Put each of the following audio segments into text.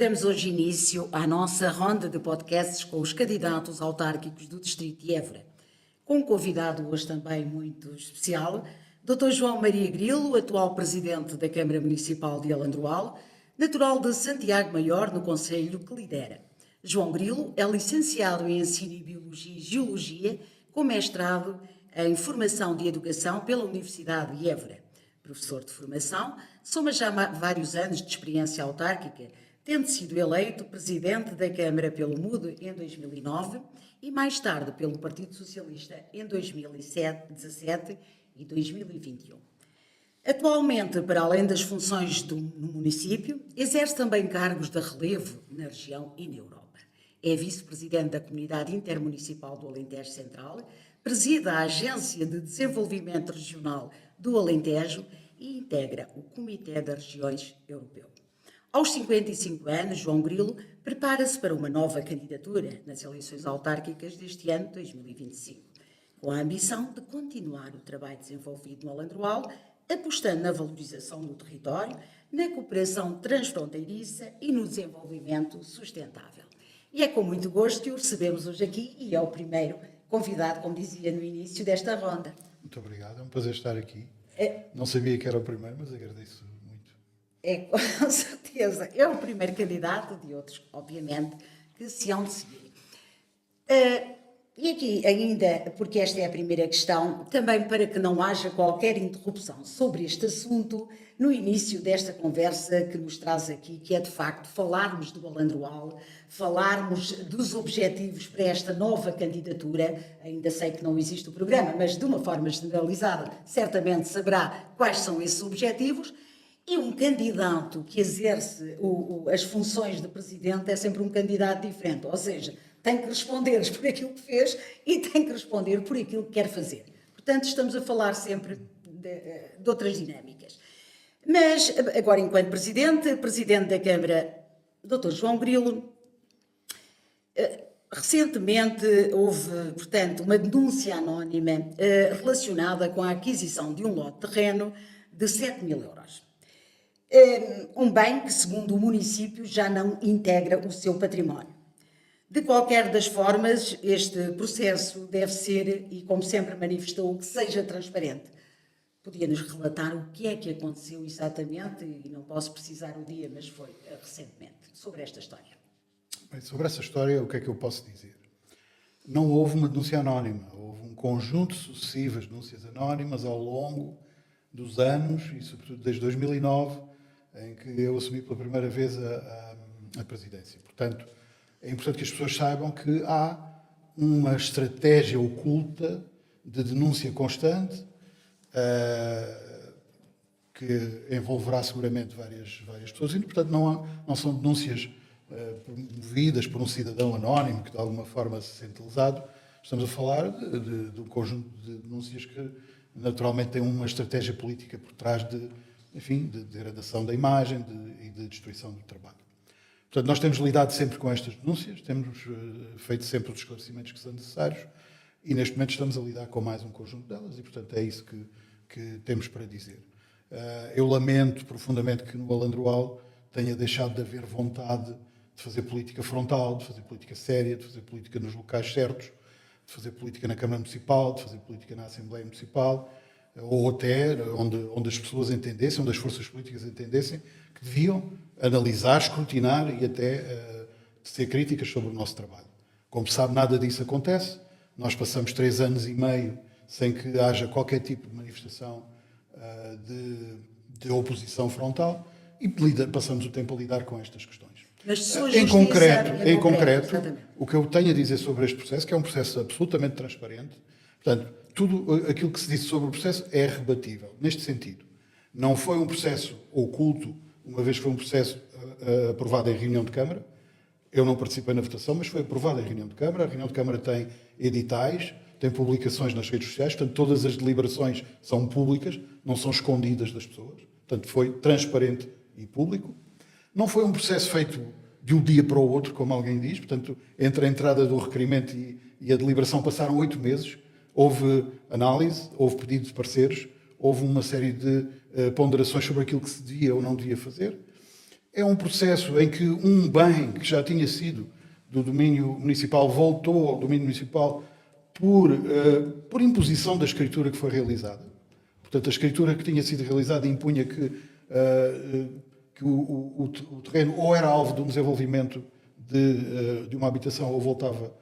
Damos hoje início à nossa ronda de podcasts com os candidatos autárquicos do Distrito de Évora. Com um convidado hoje também muito especial, Dr. João Maria Grilo, atual Presidente da Câmara Municipal de Alandroal, natural de Santiago Maior, no concelho que lidera. João Grilo é licenciado em Ensino em Biologia e Geologia, com mestrado em Formação de Educação pela Universidade de Évora. Professor de formação, soma já vários anos de experiência autárquica, tendo sido eleito Presidente da Câmara pelo MUD em 2009 e mais tarde pelo Partido Socialista em 2017 e 2021. Atualmente, para além das funções no município, exerce também cargos de relevo na região e na Europa. É Vice-Presidente da Comunidade Intermunicipal do Alentejo Central, preside a Agência de Desenvolvimento Regional do Alentejo e integra o Comitê das Regiões Europeu. Aos 55 anos, João Grilo prepara-se para uma nova candidatura nas eleições autárquicas deste ano 2025, com a ambição de continuar o trabalho desenvolvido no Alandroal, apostando na valorização do território, na cooperação transfronteiriça e no desenvolvimento sustentável. E é com muito gosto que o recebemos hoje aqui e é o primeiro convidado, como dizia no início desta ronda. Muito obrigado, é um prazer estar aqui. Não sabia que era o primeiro, mas agradeço muito. É, com certeza. É o primeiro candidato de outros, obviamente, que se hão de seguir. E aqui, ainda, porque esta é a primeira questão, também para que não haja qualquer interrupção sobre este assunto, no início desta conversa que nos traz aqui, que é de facto falarmos do Alandroal, falarmos dos objetivos para esta nova candidatura. Ainda sei que não existe o programa, mas de uma forma generalizada, certamente saberá quais são esses objetivos. E um candidato que exerce as funções de presidente é sempre um candidato diferente, ou seja, tem que responder por aquilo que fez e tem que responder por aquilo que quer fazer. Portanto, estamos a falar sempre de outras dinâmicas. Mas, agora, enquanto Presidente da Câmara, Dr. João Grilo, recentemente houve, portanto, uma denúncia anónima relacionada com a aquisição de um lote de terreno de 7.000 euros. Um bem que, segundo o município, já não integra o seu património. De qualquer das formas, este processo deve ser, e como sempre manifestou, que seja transparente. Podia-nos relatar o que é que aconteceu exatamente, e não posso precisar o dia, mas foi recentemente, sobre esta história. Bem, sobre essa história, o que é que eu posso dizer? Não houve uma denúncia anónima, houve um conjunto sucessivo de denúncias anónimas ao longo dos anos, e sobretudo desde 2009, em que eu assumi pela primeira vez a presidência. Portanto, é importante que as pessoas saibam que há uma estratégia oculta de denúncia constante, que envolverá seguramente várias pessoas, e, portanto, não são denúncias promovidas por um cidadão anónimo que, de alguma forma, se sente lesado. Estamos a falar de um conjunto de denúncias que, naturalmente, têm uma estratégia política por trás de degradação da imagem e de destruição do trabalho. Portanto, nós temos lidado sempre com estas denúncias, temos feito sempre os esclarecimentos que são necessários e, neste momento, estamos a lidar com mais um conjunto delas e, portanto, é isso que temos para dizer. Eu lamento profundamente que no Alandroal tenha deixado de haver vontade de fazer política frontal, de fazer política séria, de fazer política nos locais certos, de fazer política na Câmara Municipal, de fazer política na Assembleia Municipal, ou até onde as pessoas entendessem, onde as forças políticas entendessem que deviam analisar, escrutinar e até ser críticas sobre o nosso trabalho. Como sabe, nada disso acontece. Nós passamos 3 anos e meio sem que haja qualquer tipo de manifestação de oposição frontal e passamos o tempo a lidar com estas questões. Mas em concreto, o que eu tenho a dizer sobre este processo, que é um processo absolutamente transparente, portanto, tudo aquilo que se disse sobre o processo é rebatível, neste sentido. Não foi um processo oculto, uma vez que foi um processo aprovado em reunião de Câmara. Eu não participei na votação, mas foi aprovado em reunião de Câmara. A reunião de Câmara tem editais, tem publicações nas redes sociais, portanto, todas as deliberações são públicas, não são escondidas das pessoas. Portanto, foi transparente e público. Não foi um processo feito de um dia para o outro, como alguém diz. Portanto, entre a entrada do requerimento e a deliberação passaram 8 meses. Houve análise, houve pedido de pareceres, houve uma série de ponderações sobre aquilo que se devia ou não devia fazer. É um processo em que um bem que já tinha sido do domínio municipal voltou ao domínio municipal por imposição da escritura que foi realizada. Portanto, a escritura que tinha sido realizada impunha que o terreno ou era alvo de um desenvolvimento de uma habitação ou voltava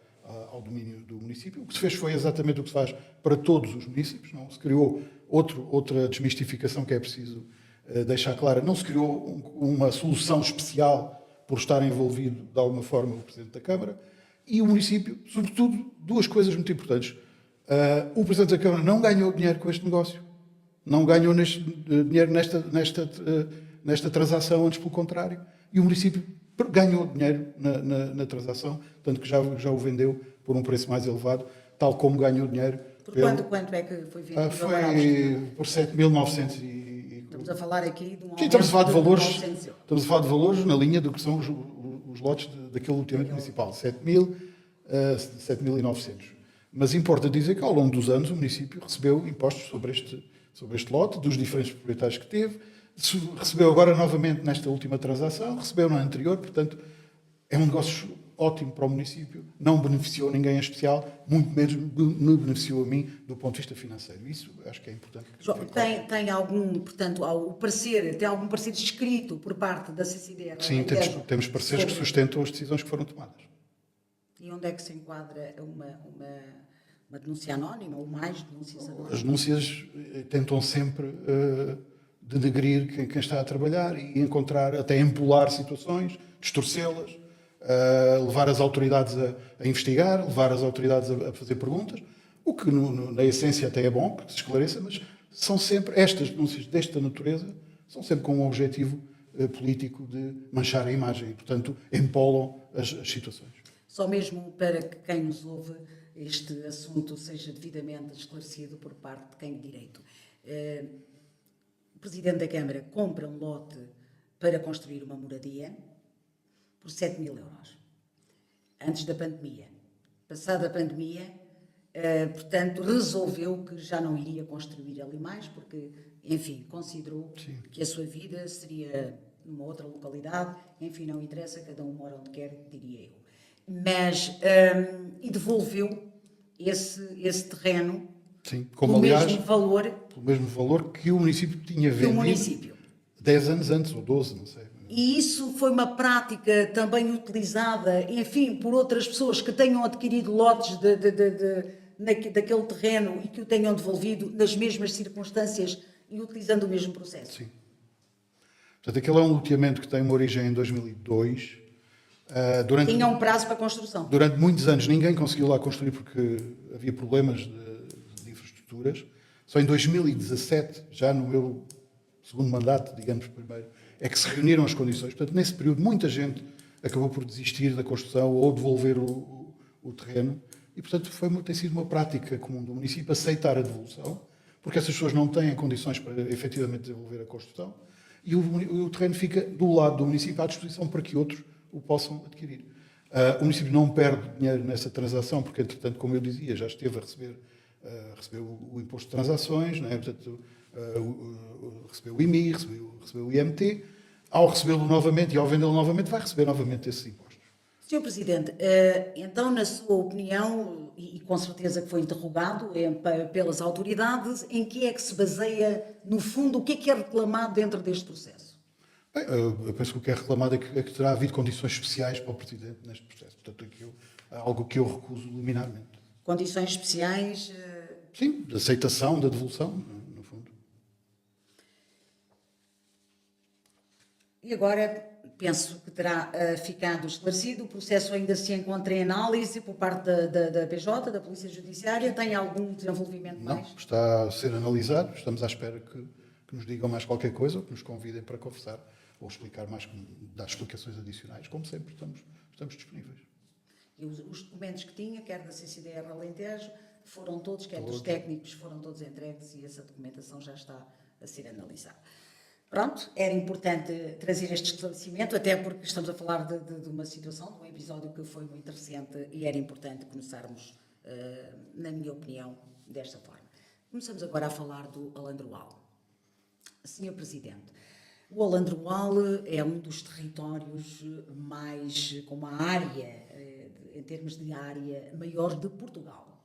ao domínio do município. O que se fez foi exatamente o que se faz para todos os municípios. Não se criou outra desmistificação que é preciso deixar clara. Não se criou uma solução especial por estar envolvido de alguma forma o Presidente da Câmara. E o município, sobretudo, duas coisas muito importantes. O Presidente da Câmara não ganhou dinheiro com este negócio. Não ganhou dinheiro nesta transação, antes pelo contrário. E o município ganhou dinheiro na transação, tanto que já o vendeu por um preço mais elevado, tal como ganhou dinheiro. Por quanto é que foi vendido? Foi por 7.900 Estamos a falar aqui de um Sim, estamos a falar de valores na linha do que são os lotes daquele loteamento municipal, 7.900. Mas importa dizer que ao longo dos anos o município recebeu impostos sobre este lote, dos diferentes proprietários que teve, recebeu agora novamente nesta última transação, recebeu na anterior, portanto é um negócio ótimo para o município, não beneficiou ninguém em especial, muito menos me beneficiou a mim do ponto de vista financeiro. Isso acho que é importante. João, tem algum, portanto, tem algum parecer escrito por parte da CCDR? Sim, temos parceiros que sustentam as decisões que foram tomadas. E onde é que se enquadra uma denúncia anónima ou mais denúncias anónimas? As denúncias tentam sempre denegrir quem está a trabalhar e encontrar, até empolar situações, distorcê-las, levar as autoridades a investigar, levar as autoridades a fazer perguntas, o que na essência até é bom que se esclareça, mas são sempre estas denúncias desta natureza, são sempre com um objetivo político de manchar a imagem e, portanto, empolam as situações. Só mesmo para que quem nos ouve este assunto seja devidamente esclarecido por parte de quem de direito. O Presidente da Câmara compra um lote para construir uma moradia por 7.000 euros, antes da pandemia. Passada a pandemia, portanto, resolveu que já não iria construir ali mais, porque, enfim, considerou que a sua vida seria numa outra localidade, enfim, não interessa, cada um mora onde quer, diria eu. Mas, e devolveu esse terreno como, pelo aliás, mesmo valor. Pelo mesmo valor que o município tinha vendido 10 anos antes, ou 12, não sei. E isso foi uma prática também utilizada, enfim, por outras pessoas que tenham adquirido lotes daquele terreno e que o tenham devolvido nas mesmas circunstâncias e utilizando o mesmo processo. Sim. Portanto, aquele é um loteamento que tem uma origem em 2002. Tinha um prazo para construção. Durante muitos anos ninguém conseguiu lá construir porque havia problemas de infraestruturas. Só em 2017, já no meu segundo mandato, digamos primeiro, é que se reuniram as condições. Portanto, nesse período, muita gente acabou por desistir da construção ou devolver o terreno. E, portanto, tem sido uma prática comum do município aceitar a devolução, porque essas pessoas não têm condições para efetivamente desenvolver a construção, e o terreno fica do lado do município à disposição para que outros o possam adquirir. O município não perde dinheiro nessa transação, porque, entretanto, como eu dizia, já esteve a receber o imposto de transações, não é? Portanto, recebeu o IMI, recebeu o IMT. Ao recebê-lo novamente e ao vendê-lo novamente, vai receber novamente esses impostos. Sr. Presidente, então, na sua opinião, e com certeza que foi interrogado pelas autoridades, em que é que se baseia, no fundo, o que é reclamado dentro deste processo? Bem, eu penso que o que é reclamado é que terá havido condições especiais para o Presidente neste processo. Portanto, é algo que eu recuso luminarmente. Condições especiais? Sim, de aceitação, da devolução, no fundo. E agora, penso que terá ficado esclarecido, o processo ainda se encontra em análise por parte da PJ, da Polícia Judiciária, tem algum desenvolvimento mais? Não, está a ser analisado, estamos à espera que nos digam mais qualquer coisa ou que nos convidem para conversar ou explicar mais, dar explicações adicionais, como sempre estamos disponíveis. E os documentos que tinha, quer da CCDR Alentejo, foram todos, quer dos técnicos, foram todos entregues e essa documentação já está a ser analisada. Pronto, era importante trazer este esclarecimento, até porque estamos a falar de uma situação, de um episódio que foi muito recente e era importante começarmos, na minha opinião, desta forma. Começamos agora a falar do Alandroal. Senhor Presidente, O Alandroal é um dos territórios com uma área, em termos de área, maior de Portugal.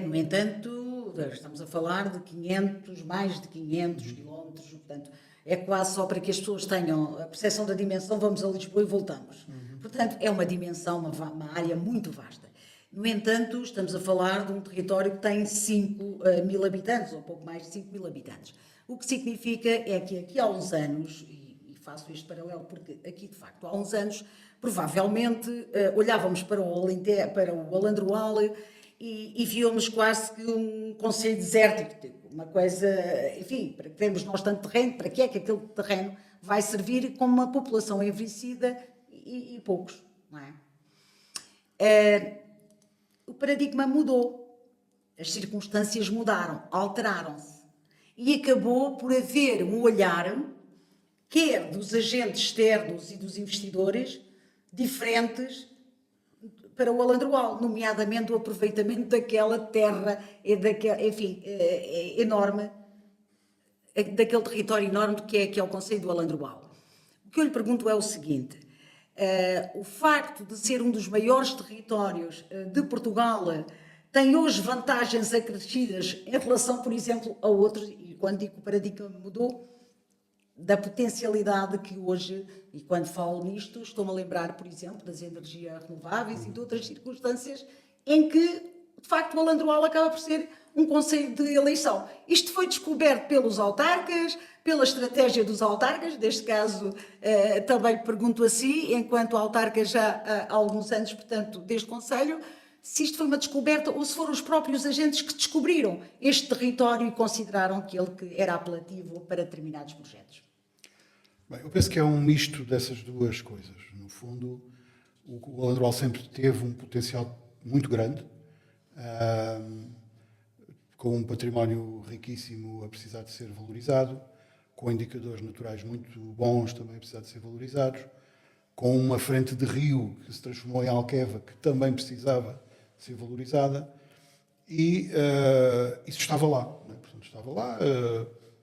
No entanto, estamos a falar de mais de 500 quilómetros, portanto, é quase só para que as pessoas tenham a percepção da dimensão, vamos a Lisboa e voltamos. Portanto, é uma dimensão, uma área muito vasta. No entanto, estamos a falar de um território que tem 5.000 habitantes, ou pouco mais de 5.000 habitantes. O que significa é que aqui há uns anos, e faço este paralelo porque aqui de facto há uns anos, provavelmente olhávamos para o Alandroal e víamos quase que um concelho desértico, uma coisa, enfim, para que temos nós tanto terreno, para que é que aquele terreno vai servir com uma população envelhecida e poucos, não é? O paradigma mudou, as circunstâncias mudaram, alteraram-se e acabou por haver um olhar, quer dos agentes externos e dos investidores, diferentes para o Alandroal, nomeadamente o aproveitamento daquela terra, enorme, daquele território enorme que é o concelho do Alandroal. O que eu lhe pergunto é o seguinte: o facto de ser um dos maiores territórios de Portugal tem hoje vantagens acrescidas em relação, por exemplo, a outros, e quando digo que o paradigma mudou, da potencialidade que hoje, e quando falo nisto, estou-me a lembrar, por exemplo, das energias renováveis e de outras circunstâncias em que, de facto, o Alandroal acaba por ser um concelho de eleição. Isto foi descoberto pelos autarcas, pela estratégia dos autarcas, neste caso também pergunto a si, enquanto autarca já há alguns anos, portanto, deste concelho, se isto foi uma descoberta ou se foram os próprios agentes que descobriram este território e consideraram que ele era apelativo para determinados projetos. Bem, eu penso que é um misto dessas duas coisas. No fundo, o Alandroal sempre teve um potencial muito grande, com um património riquíssimo a precisar de ser valorizado, com indicadores naturais muito bons também a precisar de ser valorizados, com uma frente de rio que se transformou em Alqueva, que também precisava ser valorizada, e isso estava lá. Né? Portanto, estava lá,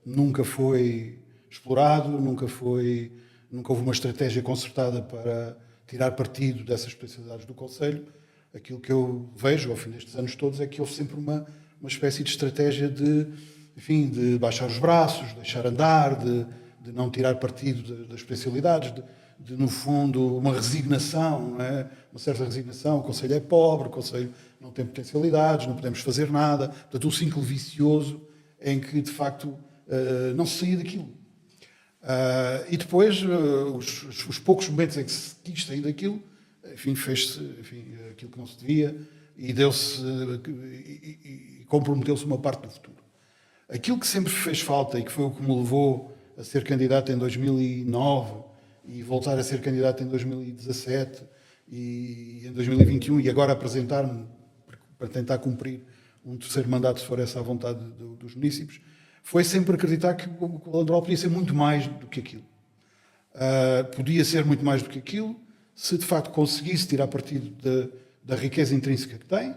nunca foi explorado, nunca houve uma estratégia concertada para tirar partido dessas potencialidades do concelho. Aquilo que eu vejo ao fim destes anos todos é que houve sempre uma espécie de estratégia de baixar os braços, deixar andar, de não tirar partido das potencialidades, de, no fundo, uma resignação, não é? Uma certa resignação. O concelho é pobre, o concelho não tem potencialidades, não podemos fazer nada. Portanto, um ciclo vicioso em que, de facto, não se saía daquilo. E depois, os poucos momentos em que se quis sair daquilo, fez-se aquilo que não se devia e comprometeu-se uma parte do futuro. Aquilo que sempre fez falta e que foi o que me levou a ser candidato em 2009 e voltar a ser candidato em 2017 e em 2021 e agora apresentar-me para tentar cumprir um terceiro mandato, se for essa a vontade dos munícipes, foi sempre acreditar que o Alandroal podia ser muito mais do que aquilo. Podia ser muito mais do que aquilo se de facto conseguisse tirar partido da riqueza intrínseca que tem,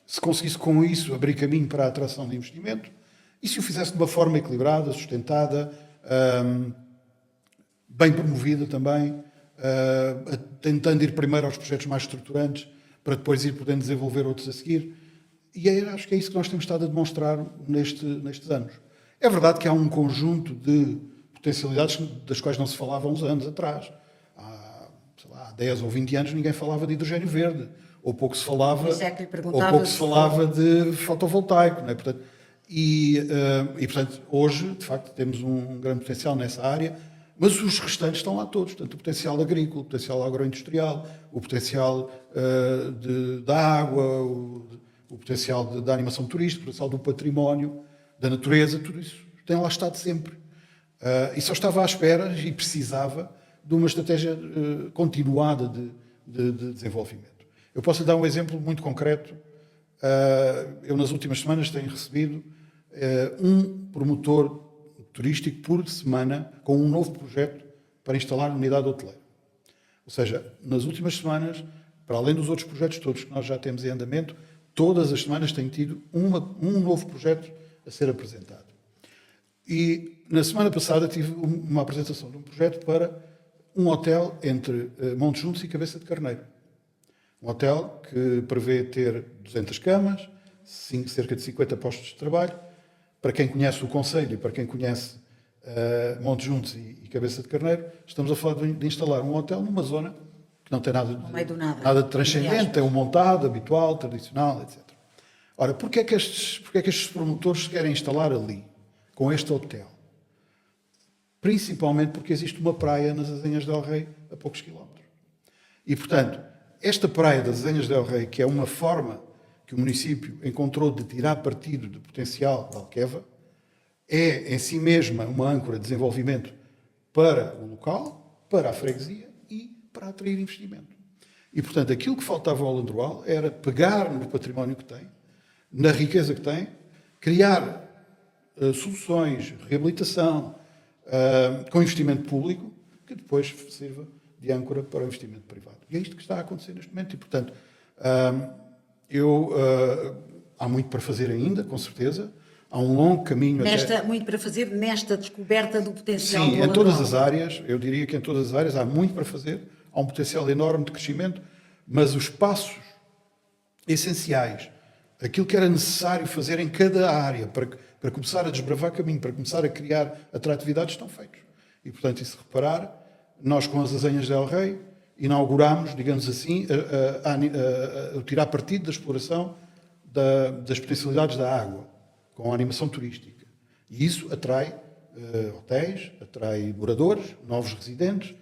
se conseguisse com isso abrir caminho para a atração de investimento e se o fizesse de uma forma equilibrada, sustentada, bem promovida também, tentando ir primeiro aos projetos mais estruturantes para depois ir podendo desenvolver outros a seguir. E acho que é isso que nós temos estado a demonstrar nestes anos. É verdade que há um conjunto de potencialidades das quais não se falava há uns anos atrás. Há 10 ou 20 anos ninguém falava de hidrogênio verde, ou pouco se falava de fotovoltaico. Não é? Portanto, portanto, hoje, de facto, temos um grande potencial nessa área, mas os restantes estão lá todos. Portanto, o potencial agrícola, o potencial agroindustrial, o potencial da água, o potencial da animação turística, o potencial do património, da natureza, tudo isso tem lá estado sempre. E só estava à espera e precisava de uma estratégia continuada de desenvolvimento. Eu posso lhe dar um exemplo muito concreto. Eu, nas últimas semanas, tenho recebido um promotor turístico por semana com um novo projeto para instalar uma unidade hoteleira. Ou seja, nas últimas semanas, para além dos outros projetos todos que nós já temos em andamento, todas as semanas tem tido um novo projeto a ser apresentado. E na semana passada tive uma apresentação de um projeto para um hotel entre Monte Juntos e Cabeça de Carneiro. Um hotel que prevê ter 200 camas, cerca de 50 postos de trabalho. Para quem conhece o Conselho e para quem conhece Monte Juntos e Cabeça de Carneiro, estamos a falar de instalar um hotel numa zona que não tem nada de transcendente, é um montado, habitual, tradicional, etc. Ora, porquê é que estes promotores se querem instalar ali, com este hotel? Principalmente porque existe uma praia nas Azenhas del Rei, a poucos quilómetros. E, portanto, esta praia das Azenhas del Rei, que é uma forma que o município encontrou de tirar partido do potencial da Alqueva, é em si mesma uma âncora de desenvolvimento para o local, para a freguesia e para atrair investimento. E, portanto, aquilo que faltava ao Landroal era pegar no património que tem, na riqueza que tem, criar soluções, reabilitação, com investimento público, que depois sirva de âncora para o investimento privado. E é isto que está a acontecer neste momento. E, portanto, há muito para fazer ainda, com certeza. Há um longo caminho muito para fazer nesta descoberta do potencial. Sim, em todas as áreas, eu diria que em todas as áreas há muito para fazer, há um potencial enorme de crescimento, mas os passos essenciais, aquilo que era necessário fazer em cada área para começar a desbravar caminho, para começar a criar atratividades, estão feitos. E, portanto, e se reparar, nós com as Azenhas del Rei inauguramos, digamos assim, a tirar partido da exploração das potencialidades da água, com a animação turística. E isso atrai hotéis, atrai moradores, novos residentes,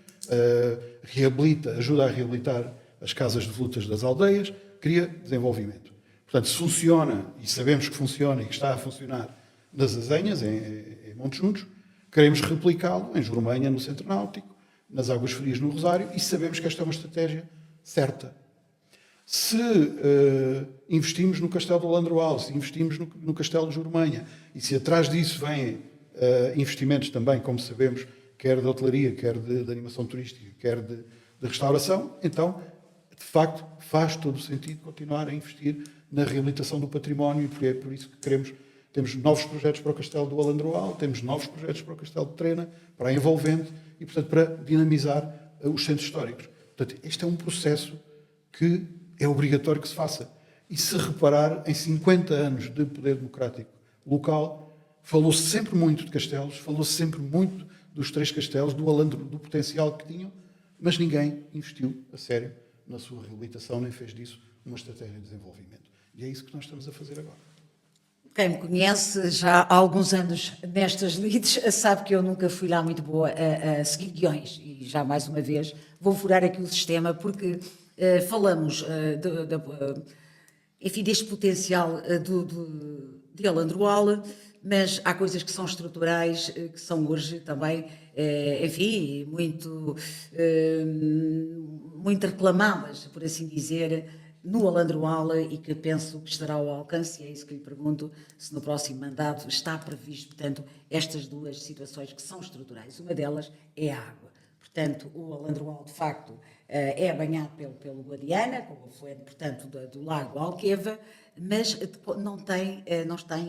ajuda a reabilitar as casas de lutas das aldeias, cria desenvolvimento. Portanto, se funciona, e sabemos que funciona e que está a funcionar nas Azenhas, em Monte Juntos, queremos replicá-lo em Jormanha, no Centro Náutico, nas Águas Frias, no Rosário, e sabemos que esta é uma estratégia certa. Se investimos no Castelo do Landroal, se investimos no Castelo de Jormanha, e se atrás disso vêm investimentos também, como sabemos, quer de hotelaria, quer de animação turística, quer de restauração, então, de facto, faz todo o sentido continuar a investir na reabilitação do património, e é por isso que temos novos projetos para o Castelo do Alandroal, temos novos projetos para o Castelo de Trena, para a Envolvente, e, portanto, para dinamizar os centros históricos. Portanto, este é um processo que é obrigatório que se faça. E se reparar, em 50 anos de poder democrático local, falou-se sempre muito de castelos, falou-se sempre muito dos 3 castelos, do potencial que tinham, mas ninguém investiu a sério na sua reabilitação, nem fez disso uma estratégia de desenvolvimento. E é isso que nós estamos a fazer agora. Quem me conhece já há alguns anos nestas lides sabe que eu nunca fui lá muito boa a seguir guiões, e já mais uma vez vou furar aqui o sistema, porque falamos enfim, deste potencial de Alandroal, mas há coisas que são estruturais, que são hoje também, enfim, muito reclamadas, por assim dizer, no Alandroal, e que penso que estará ao alcance, e é isso que lhe pergunto, se no próximo mandato está previsto, portanto, estas duas situações que são estruturais. Uma delas é a água. Portanto, o Alandroal, de facto, é banhado pelo Guadiana, com o afluente, portanto, do lago Alqueva, mas não tem,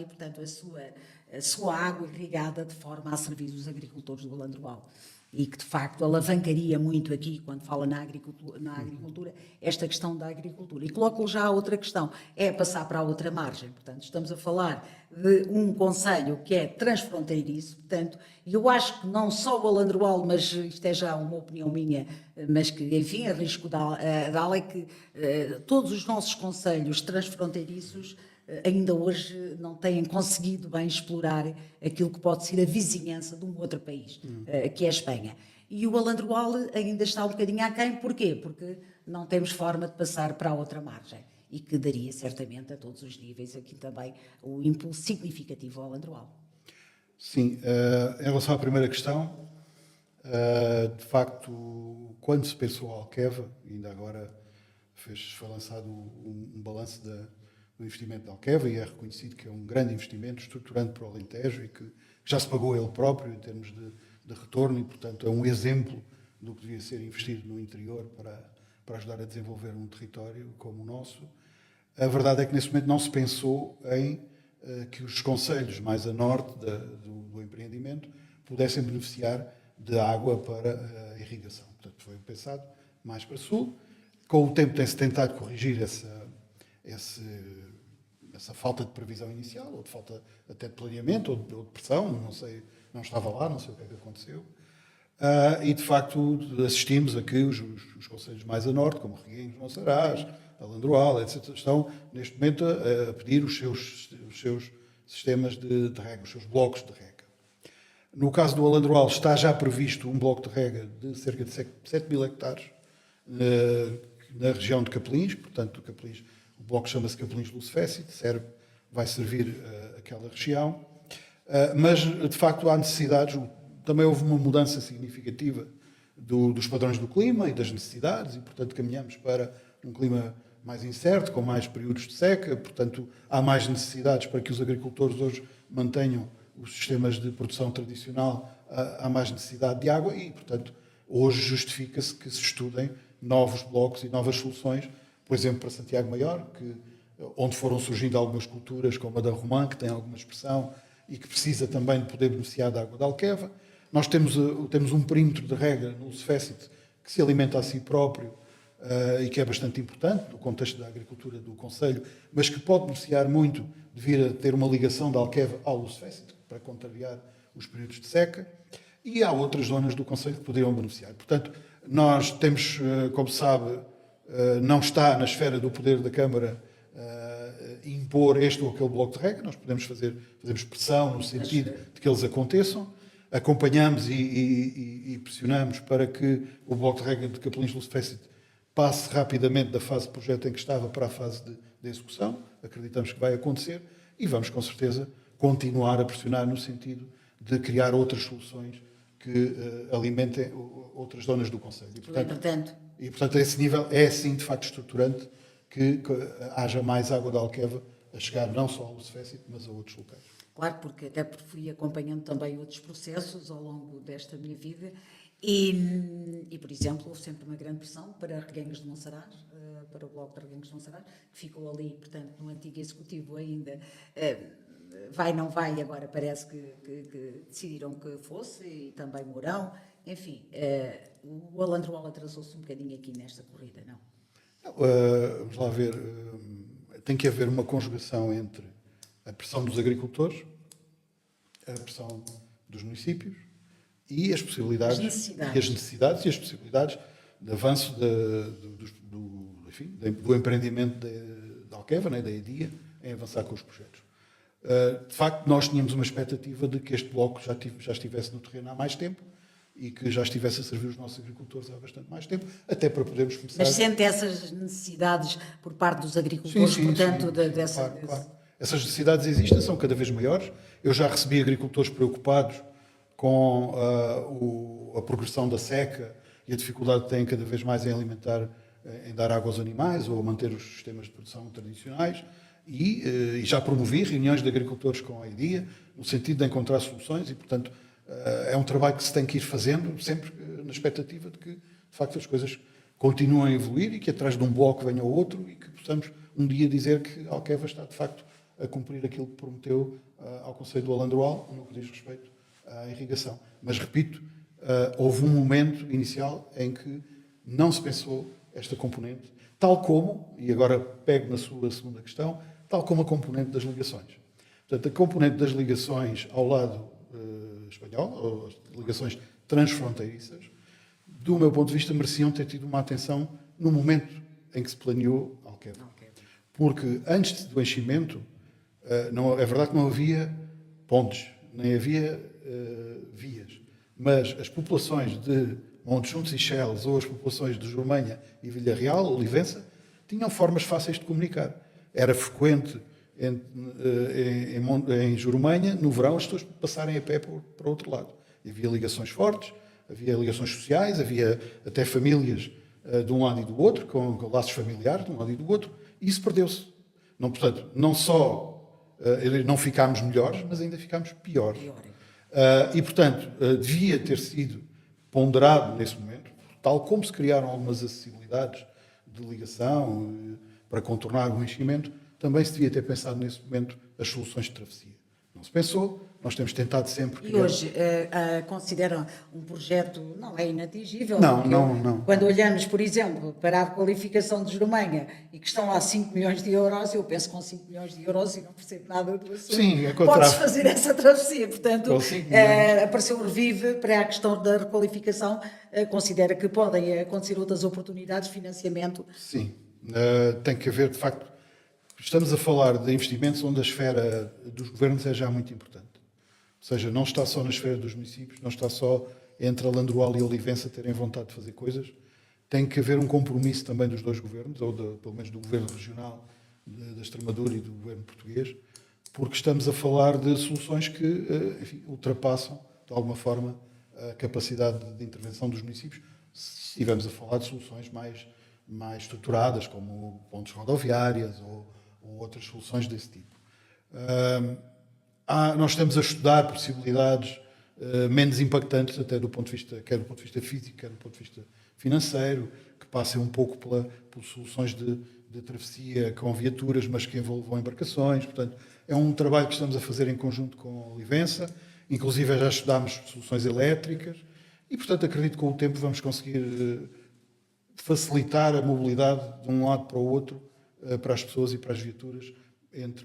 portanto, a sua água irrigada de forma a servir os agricultores do Alandroal. E que, de facto, alavancaria muito aqui, quando fala na agricultura, esta questão da agricultura. E coloco já a outra questão, é passar para a outra margem. Portanto, estamos a falar de um concelho que é transfronteiriço, portanto, e eu acho que não só o Alandroal, mas isto é já uma opinião minha, mas que, enfim, arrisco dá-la, é que todos os nossos concelhos transfronteiriços ainda hoje não têm conseguido bem explorar aquilo que pode ser a vizinhança de um outro país, que é a Espanha. E o Alandroal ainda está um bocadinho aquém. Porquê? Porque não temos forma de passar para a outra margem, e que daria certamente a todos os níveis aqui também o impulso significativo ao Alandroal. Sim, em relação à primeira questão, de facto, quando se pensou a Alqueva, ainda agora foi lançado um balanço do investimento da Alqueva, e é reconhecido que é um grande investimento estruturante para o Alentejo, e que já se pagou ele próprio em termos de retorno, e, portanto, é um exemplo do que devia ser investido no interior para ajudar a desenvolver um território como o nosso. A verdade é que nesse momento não se pensou em que os concelhos mais a norte do empreendimento pudessem beneficiar de água para a irrigação. Portanto, foi pensado mais para sul. Com o tempo tem-se tentado corrigir essa falta de previsão inicial, ou de falta até de planeamento, ou de pressão, não sei, não estava lá, não sei o que é que aconteceu. E, de facto, assistimos a que os concelhos mais a norte, como Reguengos, Monsaraz, Alandroal, etc., estão, neste momento, a pedir os seus sistemas de rega, os seus blocos de rega. No caso do Alandroal, está já previsto um bloco de rega de cerca de 7.000 hectares na região de Capelins, portanto, o bloco chama-se Capelins-Lucefécit, vai servir aquela região, mas, de facto, há necessidades. Também houve uma mudança significativa dos padrões do clima e das necessidades, e, portanto, caminhamos para um clima mais incerto, com mais períodos de seca, portanto, há mais necessidades para que os agricultores hoje mantenham os sistemas de produção tradicional, há mais necessidade de água e, portanto, hoje justifica-se que se estudem novos blocos e novas soluções, por exemplo, para Santiago Maior, onde foram surgindo algumas culturas, como a da romã, que tem alguma expressão e que precisa também de poder beneficiar da água da Alqueva. Nós temos um perímetro de rega no Lucefécit que se alimenta a si próprio e que é bastante importante no contexto da agricultura do concelho, mas que pode beneficiar muito de vir a ter uma ligação da Alqueva ao Lucefécit para contrariar os períodos de seca. E há outras zonas do concelho que poderiam beneficiar. Portanto, nós temos, como se sabe, não está na esfera do poder da Câmara impor este ou aquele bloco de rega. Nós fazemos pressão no sentido de que eles aconteçam. Acompanhamos e pressionamos para que o bloco de rega de Capelins-Lucefécit passe rapidamente da fase de projeto em que estava para a fase de execução. Acreditamos que vai acontecer e vamos, com certeza, continuar a pressionar no sentido de criar outras soluções que alimentem outras zonas do concelho. E, portanto, a esse nível é, sim, de facto, estruturante que haja mais água da Alqueva a chegar não só ao Lucefécit, mas a outros locais. Claro, porque até fui acompanhando também outros processos ao longo desta minha vida e por exemplo, houve sempre uma grande pressão para Reguengos de Monsaraz, para o bloco de Reguengos de Monsaraz, que ficou ali, portanto, no antigo executivo ainda, vai, não vai, agora parece que decidiram que fosse, e também Mourão, enfim, o Alandroal atrasou-se um bocadinho aqui nesta corrida, não? Vamos lá ver, tem que haver uma conjugação entre a pressão dos agricultores, a pressão dos municípios e as possibilidades, e as necessidades e as possibilidades de avanço do empreendimento da Alqueva, da EDIA, em avançar com os projetos. De facto, nós tínhamos uma expectativa de que este bloco já estivesse no terreno há mais tempo e que já estivesse a servir os nossos agricultores há bastante mais tempo, até para podermos começar... Mas sente essas necessidades por parte dos agricultores, portanto, claro. Essas necessidades existem, são cada vez maiores. Eu já recebi agricultores preocupados com a progressão da seca e a dificuldade que têm cada vez mais em alimentar, em dar água aos animais ou a manter os sistemas de produção tradicionais. E já promovi reuniões de agricultores com a EDIA, no sentido de encontrar soluções e, portanto, é um trabalho que se tem que ir fazendo, sempre na expectativa de que, de facto, as coisas continuem a evoluir e que atrás de um bloco venha outro e que possamos um dia dizer que a Alqueva está, de facto, a cumprir aquilo que prometeu ao Concelho do Alandroal, no que diz respeito à irrigação. Mas, repito, houve um momento inicial em que não se pensou esta componente, tal como, e agora pego na sua segunda questão, tal como a componente das ligações. Portanto, a componente das ligações ao lado espanhol, ou as ligações transfronteiriças, do meu ponto de vista, mereciam ter tido uma atenção no momento em que se planeou Alqueva. Porque antes do enchimento, é verdade que não havia pontes, nem havia vias, mas as populações de Montes Juntos e Cheles, ou as populações de Jurmanha e Villarreal, Olivença, tinham formas fáceis de comunicar. Era frequente em Jurmanha, no verão, as pessoas passarem a pé para o outro lado. Havia ligações fortes, havia ligações sociais, havia até famílias de um lado e do outro, com laços familiares de um lado e do outro, e isso perdeu-se. Portanto, não só não ficámos melhores, mas ainda ficámos piores. E, portanto, devia ter sido ponderado nesse momento, tal como se criaram algumas acessibilidades de ligação para contornar o enchimento, também se devia ter pensado nesse momento as soluções de travessia. Não se pensou, nós temos tentado sempre... E hoje consideram um projeto, não é inatingível? Não. Quando olhamos, por exemplo, para a requalificação de Jurumanha e que estão lá 5 milhões de euros, eu penso com 5 milhões de euros e não percebo nada do assunto. Sim, pode-se fazer essa travessia. Portanto, com apareceu o Revive para a questão da requalificação. Considera que podem acontecer outras oportunidades de financiamento? Sim, tem que haver, de facto, estamos a falar de investimentos onde a esfera dos governos é já muito importante. Ou seja, não está só na esfera dos municípios, não está só entre a Landroal e a Olivença terem vontade de fazer coisas. Tem que haver um compromisso também dos dois governos, ou pelo menos do governo regional da Extremadura e do governo português, porque estamos a falar de soluções que, enfim, ultrapassam, de alguma forma, a capacidade de intervenção dos municípios, se estivermos a falar de soluções mais estruturadas, como pontes rodoviárias ou outras soluções desse tipo. Nós estamos a estudar possibilidades menos impactantes, até do ponto de vista, quer do ponto de vista físico, quer do ponto de vista financeiro, que passem um pouco por soluções de travessia com viaturas, mas que envolvam embarcações. Portanto, é um trabalho que estamos a fazer em conjunto com a Olivença. Inclusive, já estudámos soluções elétricas e, portanto, acredito que com o tempo vamos conseguir facilitar a mobilidade de um lado para o outro para as pessoas e para as viaturas,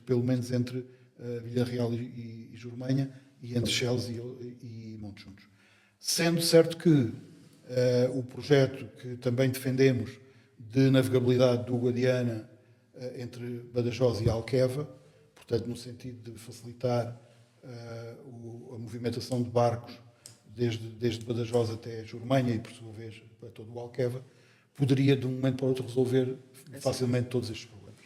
pelo menos entre Vila Real e Jurumanha, e entre Cheles e Montes Juntos. Sendo certo que o projeto que também defendemos de navegabilidade do Guadiana entre Badajoz e Alqueva, portanto, no sentido de facilitar a movimentação de barcos desde Badajoz até Jurumanha e, por sua vez, para todo o Alqueva, poderia, de um momento para o outro, resolver facilmente todos estes problemas.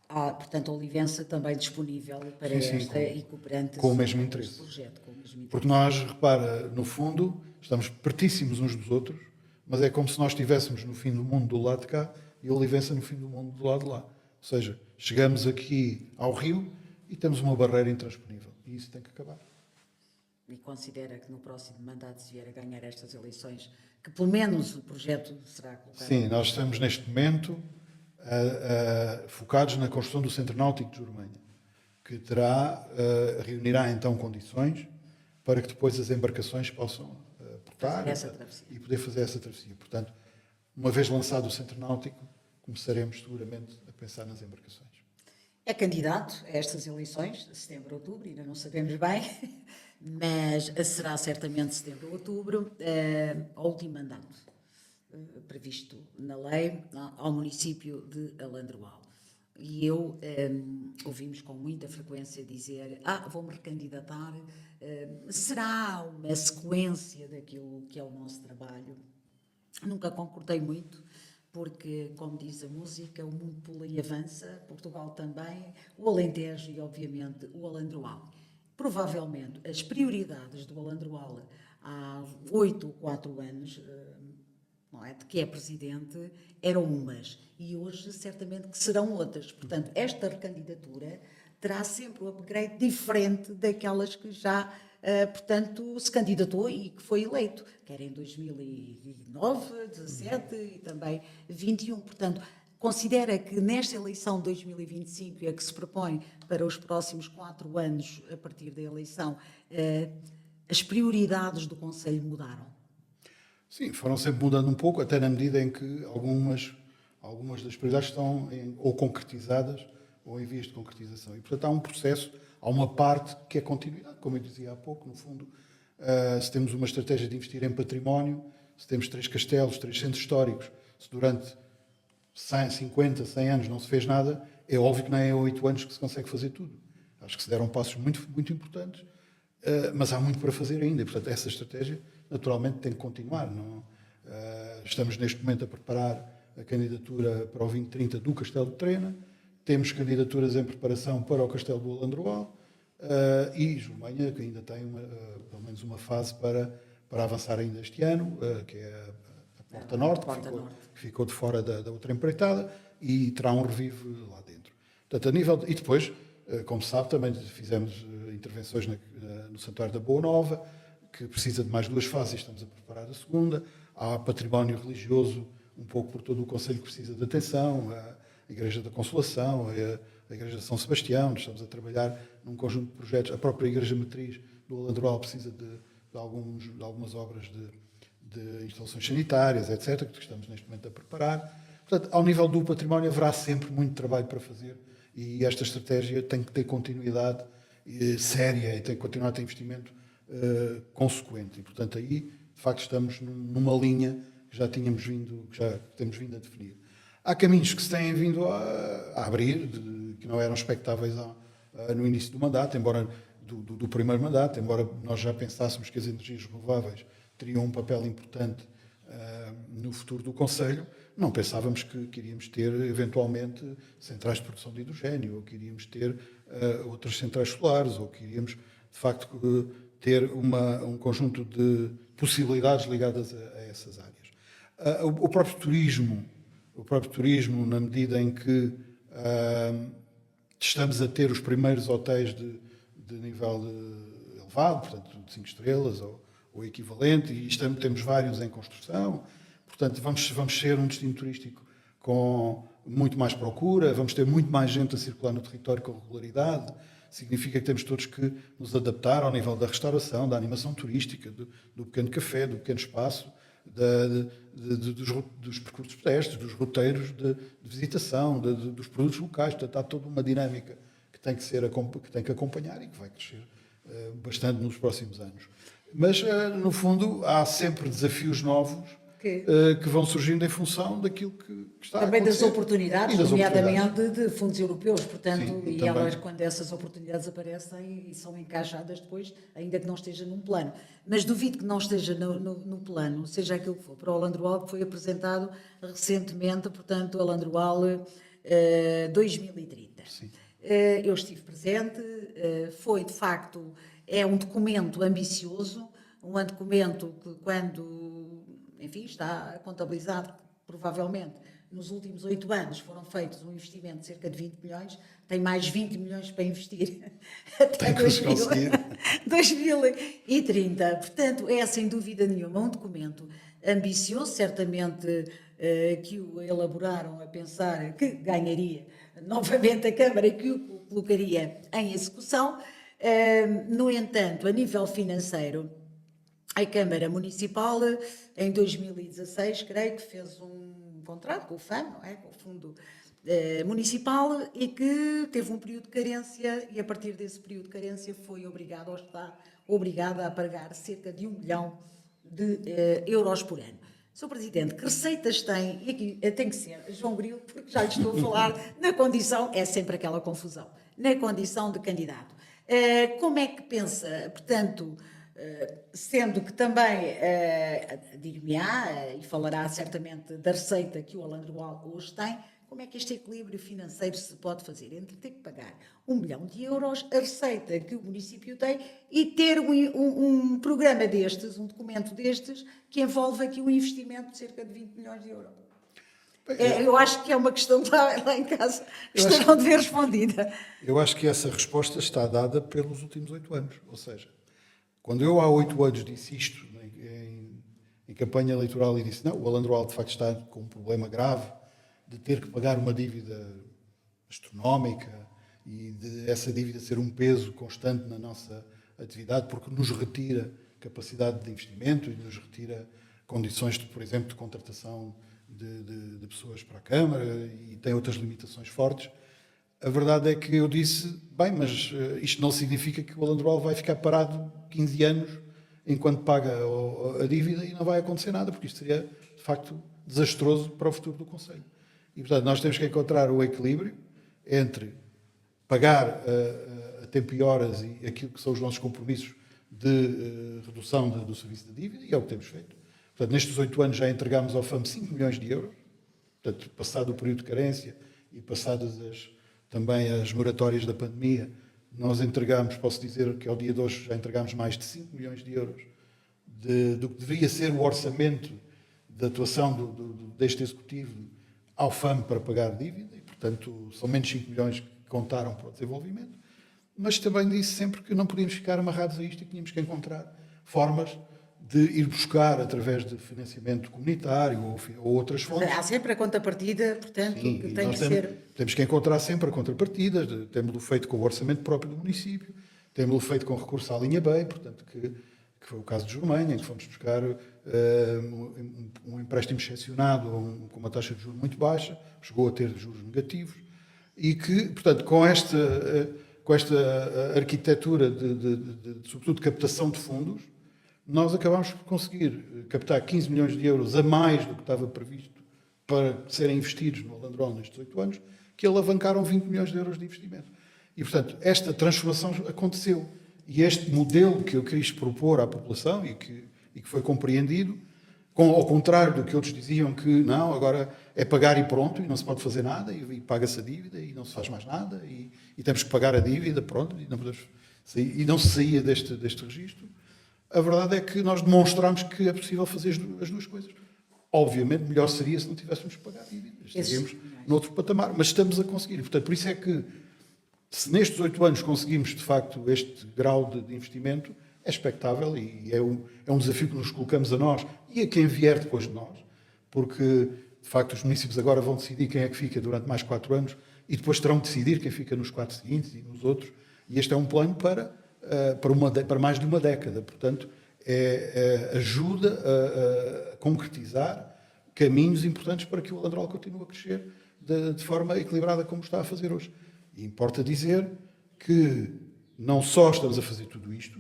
Portanto, a Olivença também disponível para e cooperante com o mesmo interesse. Projeto, com o mesmo interesse. Porque nós, repara, no fundo, estamos pertíssimos uns dos outros, mas é como se nós estivéssemos no fim do mundo do lado de cá e a Olivença no fim do mundo do lado de lá. Ou seja, chegamos aqui ao rio e temos uma barreira intransponível. E isso tem que acabar. E considera que no próximo mandato, se vier a ganhar estas eleições, que pelo menos o projeto será colocado? Sim, nós estamos neste momento focados na construção do Centro Náutico de Jurumanha, que reunirá então condições para que depois as embarcações possam portar e poder fazer essa travessia. Portanto, uma vez lançado o Centro Náutico, começaremos seguramente a pensar nas embarcações. É candidato a estas eleições, de setembro a outubro, ainda não sabemos bem, mas será certamente setembro ou outubro, ao último mandato previsto na lei ao município de Alandroal. E ouvimos com muita frequência dizer, vou-me recandidatar, será uma sequência daquilo que é o nosso trabalho? Nunca concordei muito, porque, como diz a música, o mundo pula e avança, Portugal também, o Alentejo e, obviamente, o Alandroal. Provavelmente, as prioridades do Alandroal há 8 ou 4 anos, não é, de que é presidente, eram umas, e hoje certamente que serão outras. Portanto, esta recandidatura terá sempre um upgrade diferente daquelas que já, portanto, se candidatou e que foi eleito, quer em 2009, 17 e também 21. Portanto, considera que nesta eleição de 2025, a que se propõe para os próximos 4 anos, a partir da eleição, as prioridades do Conselho mudaram? Sim, foram sempre mudando um pouco, até na medida em que algumas das prioridades estão ou concretizadas ou em vias de concretização. E, portanto, há um processo, há uma parte que é continuidade, como eu dizia há pouco, no fundo, se temos uma estratégia de investir em património, se temos 3 castelos, 3 centros históricos, se durante 50, 100 anos não se fez nada, é óbvio que não é em 8 anos que se consegue fazer tudo. Acho que se deram passos muito, muito importantes, mas há muito para fazer ainda. E, portanto, essa estratégia, naturalmente, tem que continuar. Não? Estamos, neste momento, a preparar a candidatura para o 2030 do Castelo de Trena, temos candidaturas em preparação para o Castelo do Alandroal e Jurumanha, que ainda tem pelo menos uma fase para avançar ainda este ano, que é a Porta Norte, que ficou de fora da outra empreitada, e terá um revive lá dentro. Portanto, a nível e depois, como se sabe, também fizemos intervenções no Santuário da Boa Nova, que precisa de mais 2 fases e estamos a preparar a segunda. Há património religioso, um pouco por todo o Conselho, que precisa de atenção, a Igreja da Consolação, a Igreja de São Sebastião, estamos a trabalhar num conjunto de projetos. A própria Igreja Matriz do Alandroal precisa de algumas obras de instalações sanitárias, etc., que estamos neste momento a preparar. Portanto, ao nível do património haverá sempre muito trabalho para fazer e esta estratégia tem que ter continuidade séria e tem que continuar a ter investimento consequente. E, portanto, aí, de facto, estamos numa linha que já temos vindo a definir. Há caminhos que se têm vindo a abrir, que não eram expectáveis no início do mandato, embora do primeiro mandato, embora nós já pensássemos que as energias renováveis teriam um papel importante no futuro do Conselho, não pensávamos que iríamos ter, eventualmente, centrais de produção de hidrogénio, ou que iríamos ter outras centrais solares, ou que iríamos, de facto, ter um conjunto de possibilidades ligadas a essas áreas. O próprio turismo, na medida em que estamos a ter os primeiros hotéis de nível elevado, portanto, de 5 estrelas ou equivalente, e temos vários em construção. Portanto, vamos ser um destino turístico com muito mais procura, vamos ter muito mais gente a circular no território com regularidade. Significa que temos todos que nos adaptar ao nível da restauração, da animação turística, do pequeno café, do pequeno espaço, dos percursos pedestres, dos roteiros de visitação, dos produtos locais. Portanto, há toda uma dinâmica que tem que acompanhar e que vai crescer bastante nos próximos anos. Mas, no fundo, há sempre desafios novos que vão surgindo em função daquilo que está também a acontecer. Das oportunidades, nomeadamente de fundos europeus, portanto, Sim, e elas, quando essas oportunidades aparecem e são encaixadas depois, ainda que não esteja num plano. Mas duvido que não esteja no plano, seja aquilo que for, para o Alandroal, que foi apresentado recentemente, portanto, Alandroal 2030. Sim. Eu estive presente, foi, de facto, é um documento ambicioso, um documento que, quando, enfim, está contabilizado, provavelmente, nos últimos 8 anos foram feitos um investimento de cerca de 20 milhões, tem mais 20 milhões para investir até 2030. Portanto, é, sem dúvida nenhuma, um documento ambicioso, certamente que o elaboraram a pensar que ganharia novamente a Câmara e que o colocaria em execução. No entanto, a nível financeiro, a Câmara Municipal, em 2016, creio que fez um contrato com o FAM, não é? Com o Fundo Municipal, e que teve um período de carência, e a partir desse período de carência foi obrigado, ou está obrigada a pagar cerca de 1 milhão de euros por ano. Sr. Presidente, que receitas tem, e aqui tem que ser João Grilo, porque já lhe estou a falar, na condição, é sempre aquela confusão, na condição de candidato. Como é que pensa, portanto, sendo que também dir-me-á e falará certamente da receita que o Alandroal hoje tem, como é que este equilíbrio financeiro se pode fazer entre ter que pagar 1 milhão de euros, a receita que o município tem, e ter um programa destes, um documento destes, que envolve aqui um investimento de cerca de 20 milhões de euros? Eu acho que é uma questão que lá em casa gostaram de ver respondida. Eu acho que essa resposta está dada pelos últimos 8 anos. Ou seja, quando eu há 8 anos disse isto em campanha eleitoral e disse não, o Alandroal de facto está com um problema grave de ter que pagar uma dívida astronómica e de essa dívida ser um peso constante na nossa atividade, porque nos retira capacidade de investimento e nos retira condições, por exemplo, de contratação de pessoas para a Câmara, e tem outras limitações fortes. A verdade é que eu disse, bem, mas isto não significa que o Alandroal vai ficar parado 15 anos enquanto paga a dívida e não vai acontecer nada, porque isto seria, de facto, desastroso para o futuro do Conselho. E, portanto, nós temos que encontrar o equilíbrio entre pagar a tempo e horas e aquilo que são os nossos compromissos de redução do serviço de dívida, e é o que temos feito. Portanto, nestes 8 anos já entregámos ao FAM 5 milhões de euros, portanto, passado o período de carência e passadas também as moratórias da pandemia, nós entregámos, posso dizer que ao dia de hoje já entregámos mais de 5 milhões de euros do que deveria ser o orçamento de atuação deste Executivo ao FAM para pagar dívida, e, portanto, são menos 5 milhões que contaram para o desenvolvimento, mas também disse sempre que não podíamos ficar amarrados a isto e que tínhamos que encontrar formas de ir buscar através de financiamento comunitário ou outras fontes. Há sempre a contrapartida, portanto, Sim, que e tem nós que ser... temos que encontrar sempre a contrapartida. Temos-lo feito com o orçamento próprio do município, temos-lo feito com recurso à linha B, portanto, que foi o caso de Jormanha, em que fomos buscar um empréstimo excepcionado com uma taxa de juros muito baixa, chegou a ter juros negativos, e que, portanto, com esta arquitetura sobretudo, de captação de fundos, nós acabámos por conseguir captar 15 milhões de euros a mais do que estava previsto para serem investidos no Alandrol nestes 8 anos, que alavancaram 20 milhões de euros de investimento. E, portanto, esta transformação aconteceu. E este modelo que eu quis propor à população e que foi compreendido, ao contrário do que outros diziam que não, agora é pagar e pronto, e não se pode fazer nada, e paga-se a dívida, e não se faz mais nada, e temos que pagar a dívida, pronto, e não podemos sair, e não se saía deste registro. A verdade é que nós demonstramos que é possível fazer as duas coisas. Obviamente, melhor seria se não tivéssemos que pagar dívidas. Estaríamos noutro patamar, mas estamos a conseguir. Portanto, por isso é que, se nestes 8 anos conseguimos, de facto, este grau de investimento, é expectável e é um desafio que nos colocamos a nós e a quem vier depois de nós, porque, de facto, os municípios agora vão decidir quem é que fica durante mais 4 anos e depois terão de decidir quem fica nos 4 seguintes e nos outros. E este é um plano para mais de uma década. Portanto, ajuda a concretizar caminhos importantes para que o Alandrol continue a crescer de forma equilibrada como está a fazer hoje. E importa dizer que não só estamos a fazer tudo isto,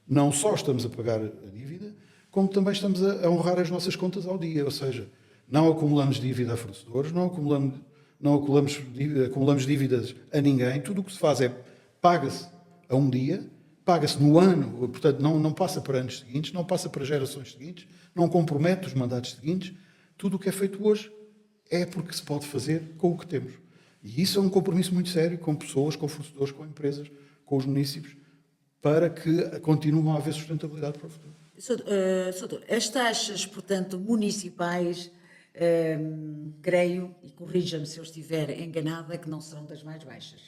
não só estamos a pagar a dívida, como também estamos a honrar as nossas contas ao dia, ou seja, não acumulamos dívida a fornecedores, não acumulamos dívidas a ninguém, tudo o que se faz paga-se a um dia, paga-se no ano, portanto não passa para anos seguintes, não passa para gerações seguintes, não compromete os mandatos seguintes. Tudo o que é feito hoje é porque se pode fazer com o que temos. E isso é um compromisso muito sério com pessoas, com fornecedores, com empresas, com os municípios, para que continuem a haver sustentabilidade para o futuro. Doutor, as taxas, portanto, municipais, creio, e corrija-me se eu estiver enganada, que não serão das mais baixas.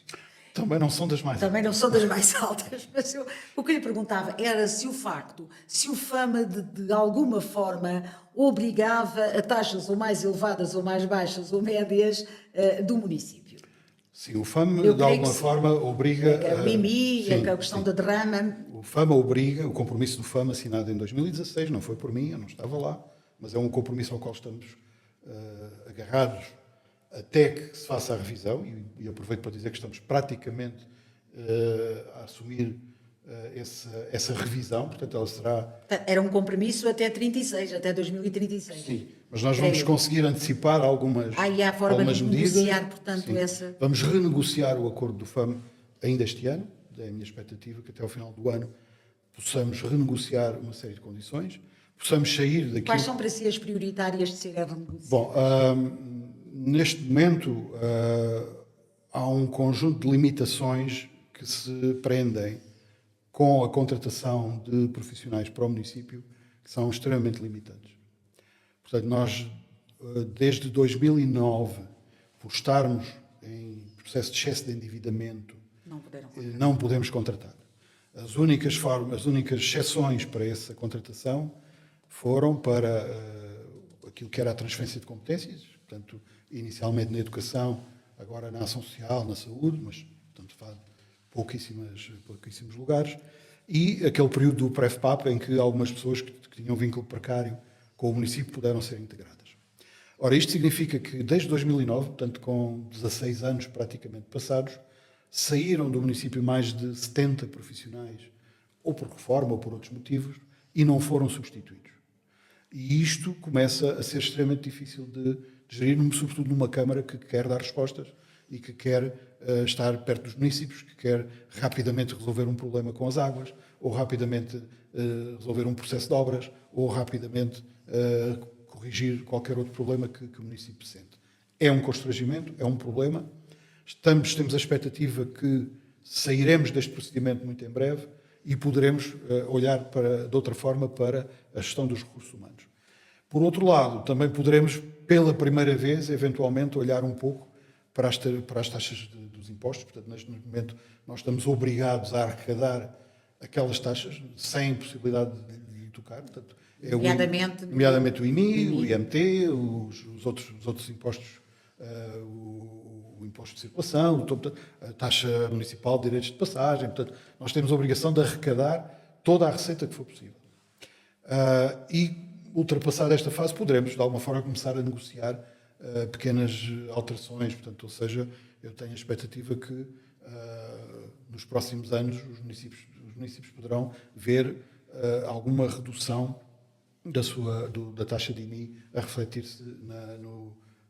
Também não são das mais Também não são das mais altas, mas o que eu lhe perguntava era se o FAMA de alguma forma obrigava a taxas ou mais elevadas ou mais baixas ou médias do município. Sim, o FAMA de alguma forma obriga... O IMI, a questão da derrama... O FAMA obriga, o compromisso do FAMA assinado em 2016, não foi por mim, eu não estava lá, mas é um compromisso ao qual estamos agarrados até que se faça a revisão, e aproveito para dizer que estamos praticamente a assumir essa revisão, portanto ela será... Era um compromisso até 36, até 2036. Sim, mas nós vamos conseguir antecipar algumas medidas. E há forma de negociar, portanto, sim. essa... Vamos renegociar o acordo do FAM ainda este ano, é a minha expectativa que até ao final do ano possamos renegociar uma série de condições, possamos sair daqui... Quais são para si as prioritárias de serem renegociadas? Bom, neste momento há um conjunto de limitações que se prendem com a contratação de profissionais para o município que são extremamente limitantes. Portanto, nós, desde 2009, por estarmos em processo de excesso de endividamento, não podemos contratar. As únicas exceções para essa contratação foram para aquilo que era a transferência de competências, portanto, inicialmente na educação, agora na ação social, na saúde, mas, portanto, faz pouquíssimos lugares, e aquele período do PREFPAP em que algumas pessoas que tinham vínculo precário com o município puderam ser integradas. Ora, isto significa que desde 2009, portanto com 16 anos praticamente passados, saíram do município mais de 70 profissionais, ou por reforma ou por outros motivos, e não foram substituídos. E isto começa a ser extremamente difícil de gerir, sobretudo numa Câmara que quer dar respostas e que quer estar perto dos municípios, que quer rapidamente resolver um problema com as águas, ou rapidamente resolver um processo de obras, ou rapidamente corrigir qualquer outro problema que o município sente. É um constrangimento, é um problema. Temos a expectativa que sairemos deste procedimento muito em breve e poderemos olhar de outra forma para a gestão dos recursos humanos. Por outro lado, também poderemos, pela primeira vez, eventualmente, olhar um pouco para as taxas dos impostos. Portanto, neste momento, nós estamos obrigados a arrecadar aquelas taxas sem possibilidade de tocar. Portanto, nomeadamente o IMI, o IMT, os outros impostos, o imposto de circulação, a taxa municipal de direitos de passagem. Portanto, nós temos a obrigação de arrecadar toda a receita que for possível. E, ultrapassada esta fase, poderemos, de alguma forma, começar a negociar pequenas alterações. Portanto, ou seja, eu tenho a expectativa que, nos próximos anos, os municípios poderão ver alguma redução da taxa de IMI a refletir-se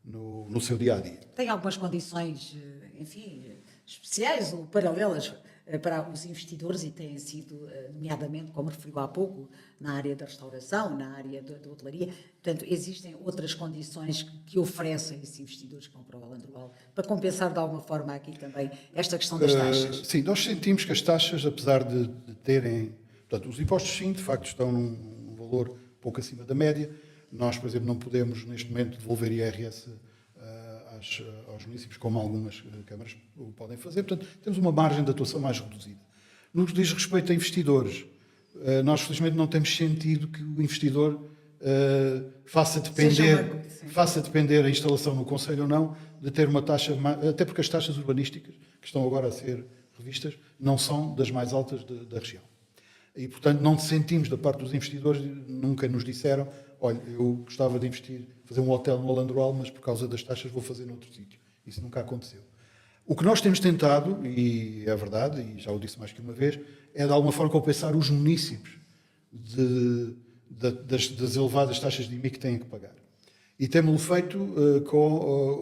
no seu dia-a-dia. Tem algumas condições, enfim, especiais ou paralelas para os investidores e têm sido, nomeadamente, como referiu há pouco, na área da restauração, na área da hotelaria. Portanto, existem outras condições que oferecem esses investidores que vão para o Alandroal para compensar de alguma forma aqui também esta questão das taxas. Sim, nós sentimos que as taxas, apesar de terem... Portanto, os impostos, sim, de facto, estão num valor pouco acima da média. Nós, por exemplo, não podemos, neste momento, devolver IRS aos municípios, como algumas câmaras o podem fazer. Portanto, temos uma margem de atuação mais reduzida. No que diz respeito a investidores, nós, felizmente, não temos sentido que o investidor faça depender a instalação no concelho ou não de ter uma taxa, até porque as taxas urbanísticas, que estão agora a ser revistas, não são das mais altas da região. E, portanto, não sentimos da parte dos investidores, nunca nos disseram: olha, eu gostava de investir, fazer um hotel no Alandroal, mas por causa das taxas vou fazer noutro sítio. Isso nunca aconteceu. O que nós temos tentado, e é verdade, e já o disse mais que uma vez, é de alguma forma compensar os municípios das elevadas taxas de IMI que têm que pagar. E temos-lo feito com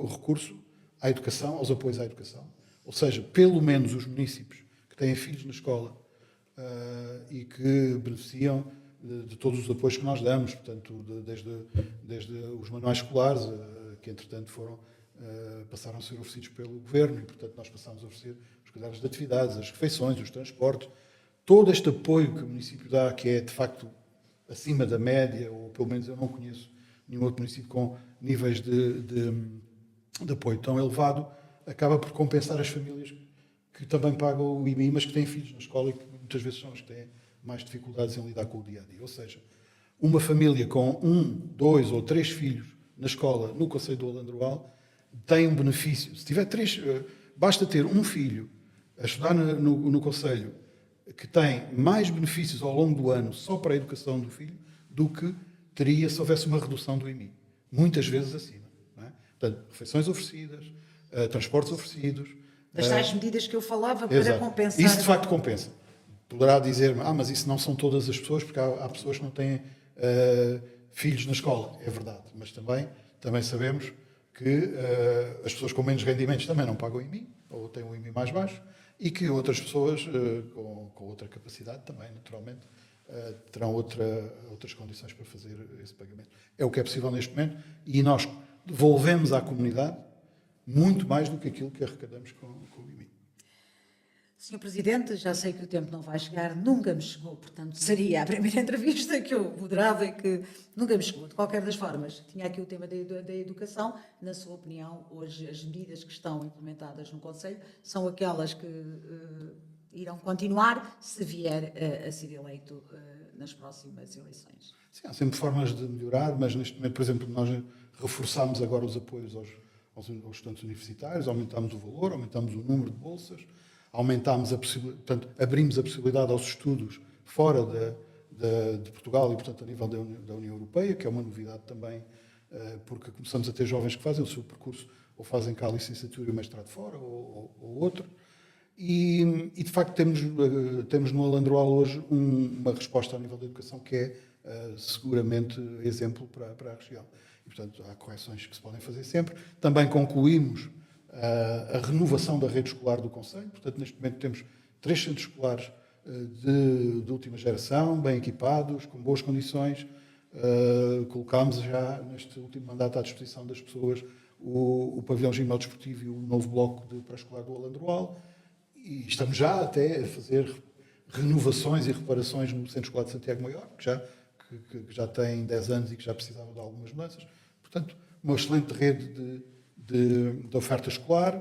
o recurso à educação, aos apoios à educação. Ou seja, pelo menos os municípios que têm filhos na escola e que beneficiam de todos os apoios que nós damos, portanto, desde os manuais escolares, que entretanto passaram a ser oferecidos pelo Governo, e portanto nós passamos a oferecer os cadernos de atividades, as refeições, os transportes, todo este apoio que o município dá, que é de facto acima da média, ou pelo menos eu não conheço nenhum outro município com níveis de apoio tão elevado, acaba por compensar as famílias que também pagam o IMI, mas que têm filhos na escola e que muitas vezes são as que têm mais dificuldades em lidar com o dia-a-dia. Ou seja, uma família com 1, 2 ou 3 filhos na escola, no concelho do Alandroal, tem um benefício. Se tiver 3, basta ter um filho a estudar no concelho que tem mais benefícios ao longo do ano só para a educação do filho do que teria se houvesse uma redução do IMI. Muitas vezes acima. Não é? Portanto, refeições oferecidas, transportes oferecidos. Das tais medidas que eu falava para Exato. compensar. Isso de facto compensa. Poderá dizer-me, mas isso não são todas as pessoas, porque há pessoas que não têm filhos na escola. É verdade. Mas também sabemos que as pessoas com menos rendimentos também não pagam IMI, ou têm um IMI mais baixo, e que outras pessoas com outra capacidade também, naturalmente, terão outras condições para fazer esse pagamento. É o que é possível neste momento, e nós devolvemos à comunidade muito mais do que aquilo que arrecadamos com o IMI. Sr. Presidente, já sei que o tempo não vai chegar, nunca me chegou, portanto, seria a primeira entrevista que eu moderava e que nunca me chegou. De qualquer das formas, tinha aqui o tema da educação. Na sua opinião, hoje as medidas que estão implementadas no Conselho são aquelas que irão continuar se vier a ser eleito nas próximas eleições? Sim, há sempre formas de melhorar, mas neste momento, por exemplo, nós reforçamos agora os apoios aos estudantes universitários, aumentámos o valor, aumentámos o número de bolsas, aumentámos portanto, abrimos a possibilidade aos estudos fora de Portugal e, portanto, a nível da União Europeia, que é uma novidade também, porque começamos a ter jovens que fazem o seu percurso, ou fazem cá a licenciatura e o mestrado fora, ou outro. E, de facto, temos no Alandroal hoje uma resposta ao nível da educação que é seguramente exemplo para a região. E, portanto, há correções que se podem fazer sempre. Também concluímos a renovação da rede escolar do concelho. Portanto, neste momento temos 3 centros escolares de última geração, bem equipados, com boas condições. Colocámos já, neste último mandato, à disposição das pessoas o pavilhão gimnodesportivo e o novo bloco de pré-escolar do Alandroal. E estamos já até a fazer renovações e reparações no Centro Escolar de Santiago Maior, que já tem 10 anos e que já precisava de algumas mudanças. Portanto, uma excelente rede de oferta escolar.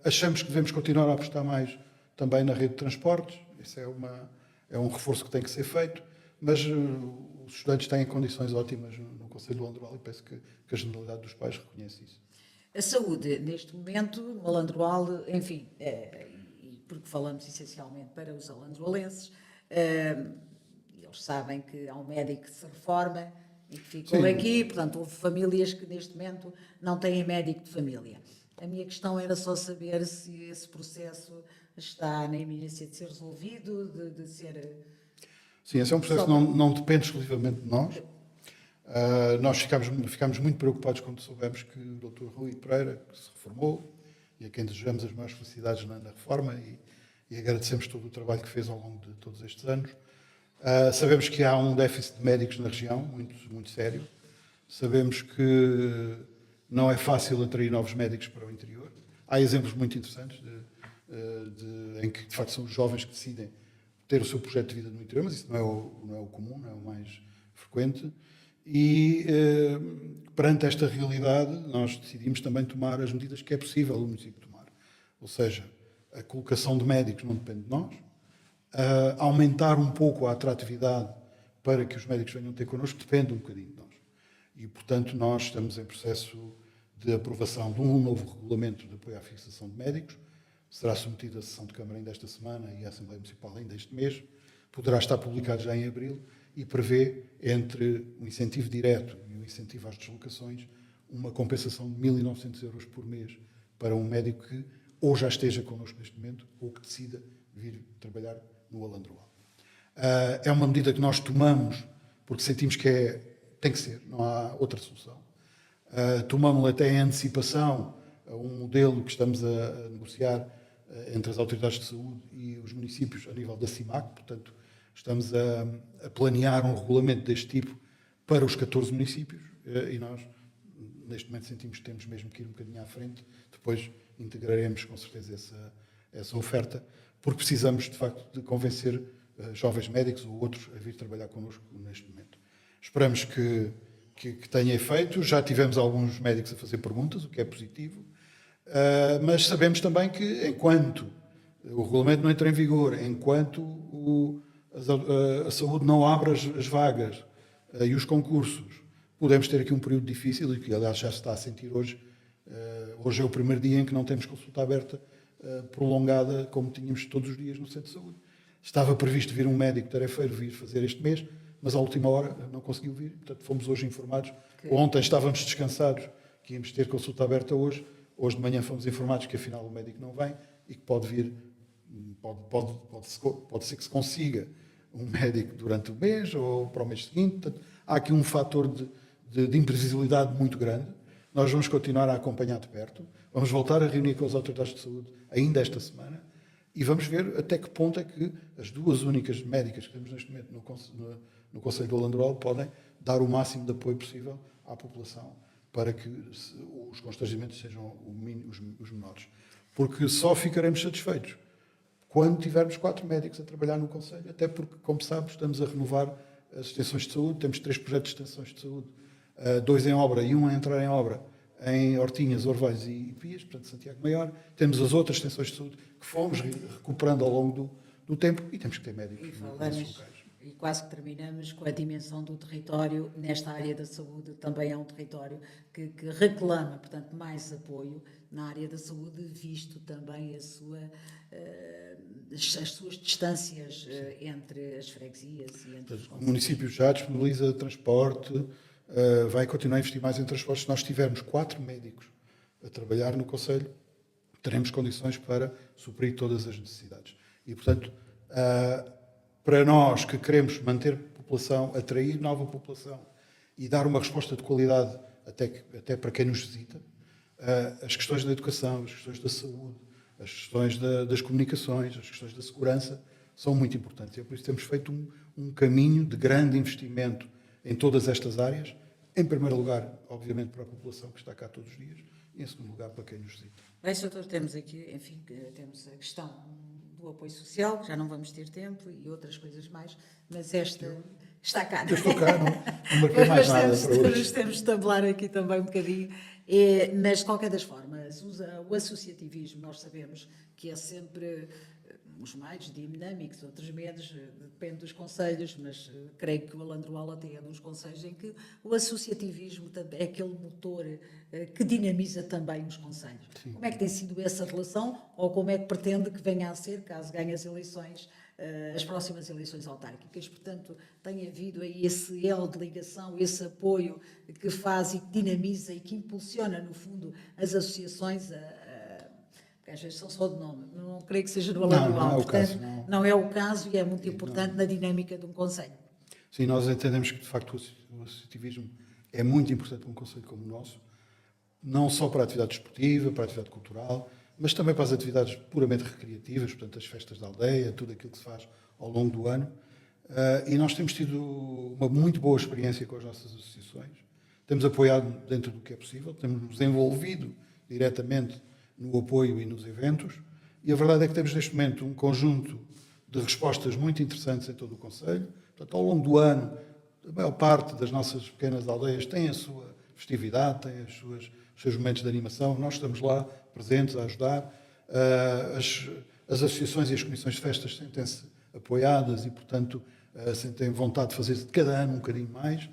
Achamos que devemos continuar a apostar mais também na rede de transportes. Esse é um reforço que tem que ser feito. mas os estudantes têm condições ótimas no Conselho do Alandroal e penso que a generalidade dos pais reconhece isso. A saúde, neste momento, no Alandroal, enfim, e porque falamos essencialmente para os alandroalenses, eles sabem que há um médico que se reforma e que ficou Sim. aqui, portanto, houve famílias que neste momento não têm médico de família. A minha questão era só saber se esse processo está na iminência de ser resolvido, de ser... Sim, esse é um processo que não depende exclusivamente de nós. Nós ficámos muito preocupados quando soubemos que o Dr. Rui Pereira, que se reformou, e a quem desejamos as maiores felicidades na reforma, e agradecemos todo o trabalho que fez ao longo de todos estes anos. Sabemos que há um déficit de médicos na região, muito, muito sério. Sabemos que não é fácil atrair novos médicos para o interior. Há exemplos muito interessantes em que, de facto, são os jovens que decidem ter o seu projeto de vida no interior, mas isso não é o comum, não é o mais frequente. E, perante esta realidade, nós decidimos também tomar as medidas que é possível o município tomar. Ou seja, a colocação de médicos não depende de nós, aumentar um pouco a atratividade para que os médicos venham ter connosco depende um bocadinho de nós. E, portanto, nós estamos em processo de aprovação de um novo regulamento de apoio à fixação de médicos. Será submetido à sessão de Câmara ainda esta semana e à Assembleia Municipal ainda este mês. Poderá estar publicado já em abril e prevê, entre o incentivo direto e o incentivo às deslocações, uma compensação de 1.900 euros por mês para um médico que ou já esteja connosco neste momento ou que decida vir trabalhar no Alandroal. É uma medida que nós tomamos porque sentimos que tem que ser, não há outra solução. Tomamos-la até em antecipação a um modelo que estamos a negociar entre as autoridades de saúde e os municípios a nível da CIMAC, portanto, estamos a planear um regulamento deste tipo para os 14 municípios e nós, neste momento, sentimos que temos mesmo que ir um bocadinho à frente. Depois integraremos, com certeza, essa oferta, porque precisamos, de facto, de convencer jovens médicos ou outros a vir trabalhar connosco neste momento. Esperamos que tenha efeito. Já tivemos alguns médicos a fazer perguntas, o que é positivo, mas sabemos também que, enquanto o regulamento não entra em vigor, enquanto a saúde não abre as vagas e os concursos, podemos ter aqui um período difícil e que, aliás, já se está a sentir hoje. Hoje é o primeiro dia em que não temos consulta aberta prolongada, como tínhamos todos os dias no centro de saúde. Estava previsto vir um médico tarefeiro vir fazer este mês, mas à última hora não conseguiu vir. Portanto, fomos hoje informados. Ontem estávamos descansados que íamos ter consulta aberta hoje. Hoje de manhã fomos informados que afinal o médico não vem e que pode vir, pode ser que se consiga um médico durante o mês ou para o mês seguinte. Portanto, há aqui um fator de imprevisibilidade muito grande. Nós vamos continuar a acompanhar de perto, vamos voltar a reunir com as autoridades de saúde ainda esta semana e vamos ver até que ponto é que as duas únicas médicas que temos neste momento no Conselho do Alandroal podem dar o máximo de apoio possível à população para que os constrangimentos sejam os menores. Porque só ficaremos satisfeitos quando tivermos 4 médicos a trabalhar no Conselho, até porque, como sabes, estamos a renovar as extensões de saúde, temos 3 projetos de extensões de saúde, 2 em obra e 1 a entrar em obra em Hortinhas, Orvelhos e Pias, portanto Santiago Maior. Temos as outras extensões de saúde que fomos recuperando ao longo do tempo e temos que ter médicos nesses locais. E quase que terminamos com a dimensão do território. Nesta área da saúde também é um território que reclama, portanto, mais apoio na área da saúde, visto também as suas distâncias entre as freguesias e entre os concelhos. O município já disponibiliza transporte, vai continuar a investir mais em transportes. Se nós tivermos 4 médicos a trabalhar no Conselho, teremos condições para suprir todas as necessidades. E, portanto, para nós que queremos manter população, atrair nova população e dar uma resposta de qualidade até para quem nos visita, as questões da educação, as questões da saúde, as questões das comunicações, as questões da segurança são muito importantes. E é por isso que temos feito um caminho de grande investimento em todas estas áreas. Em primeiro lugar, obviamente, para a população que está cá todos os dias e, em segundo lugar, para quem nos visita. Bem, doutor, temos aqui, enfim, temos a questão do apoio social, já não vamos ter tempo, e outras coisas mais, mas esta está cá. Eu estou cá, não marquei mais nada para hoje. Temos de tabular aqui também um bocadinho, mas de qualquer das formas, o associativismo, nós sabemos que é sempre uns mais dinâmicos, outros menos, depende dos conselhos, mas creio que o Alandroal até é dos conselhos em que o associativismo também é aquele motor que dinamiza também os conselhos. Sim. Como é que tem sido essa relação, ou como é que pretende que venha a ser, caso ganhe as eleições, as próximas eleições autárquicas? Portanto, tem havido aí esse elo de ligação, esse apoio que faz e que dinamiza e que impulsiona, no fundo, as associações porque às vezes são só de nome, não creio que seja no Alandroal, portanto, não é o caso e é muito importante na dinâmica de um conselho. Sim, nós entendemos que, de facto, o associativismo é muito importante para um conselho como o nosso, não só para a atividade desportiva, para a atividade cultural, mas também para as atividades puramente recreativas, portanto, as festas da aldeia, tudo aquilo que se faz ao longo do ano. E nós temos tido uma muito boa experiência com as nossas associações, temos apoiado dentro do que é possível, temos nos envolvido diretamente no apoio e nos eventos, e a verdade é que temos neste momento um conjunto de respostas muito interessantes em todo o Conselho. Portanto, ao longo do ano, a maior parte das nossas pequenas aldeias tem a sua festividade, tem os seus momentos de animação, nós estamos lá presentes a ajudar, as associações e as comissões de festas sentem-se apoiadas e, portanto, sentem vontade de fazer de cada ano um bocadinho mais,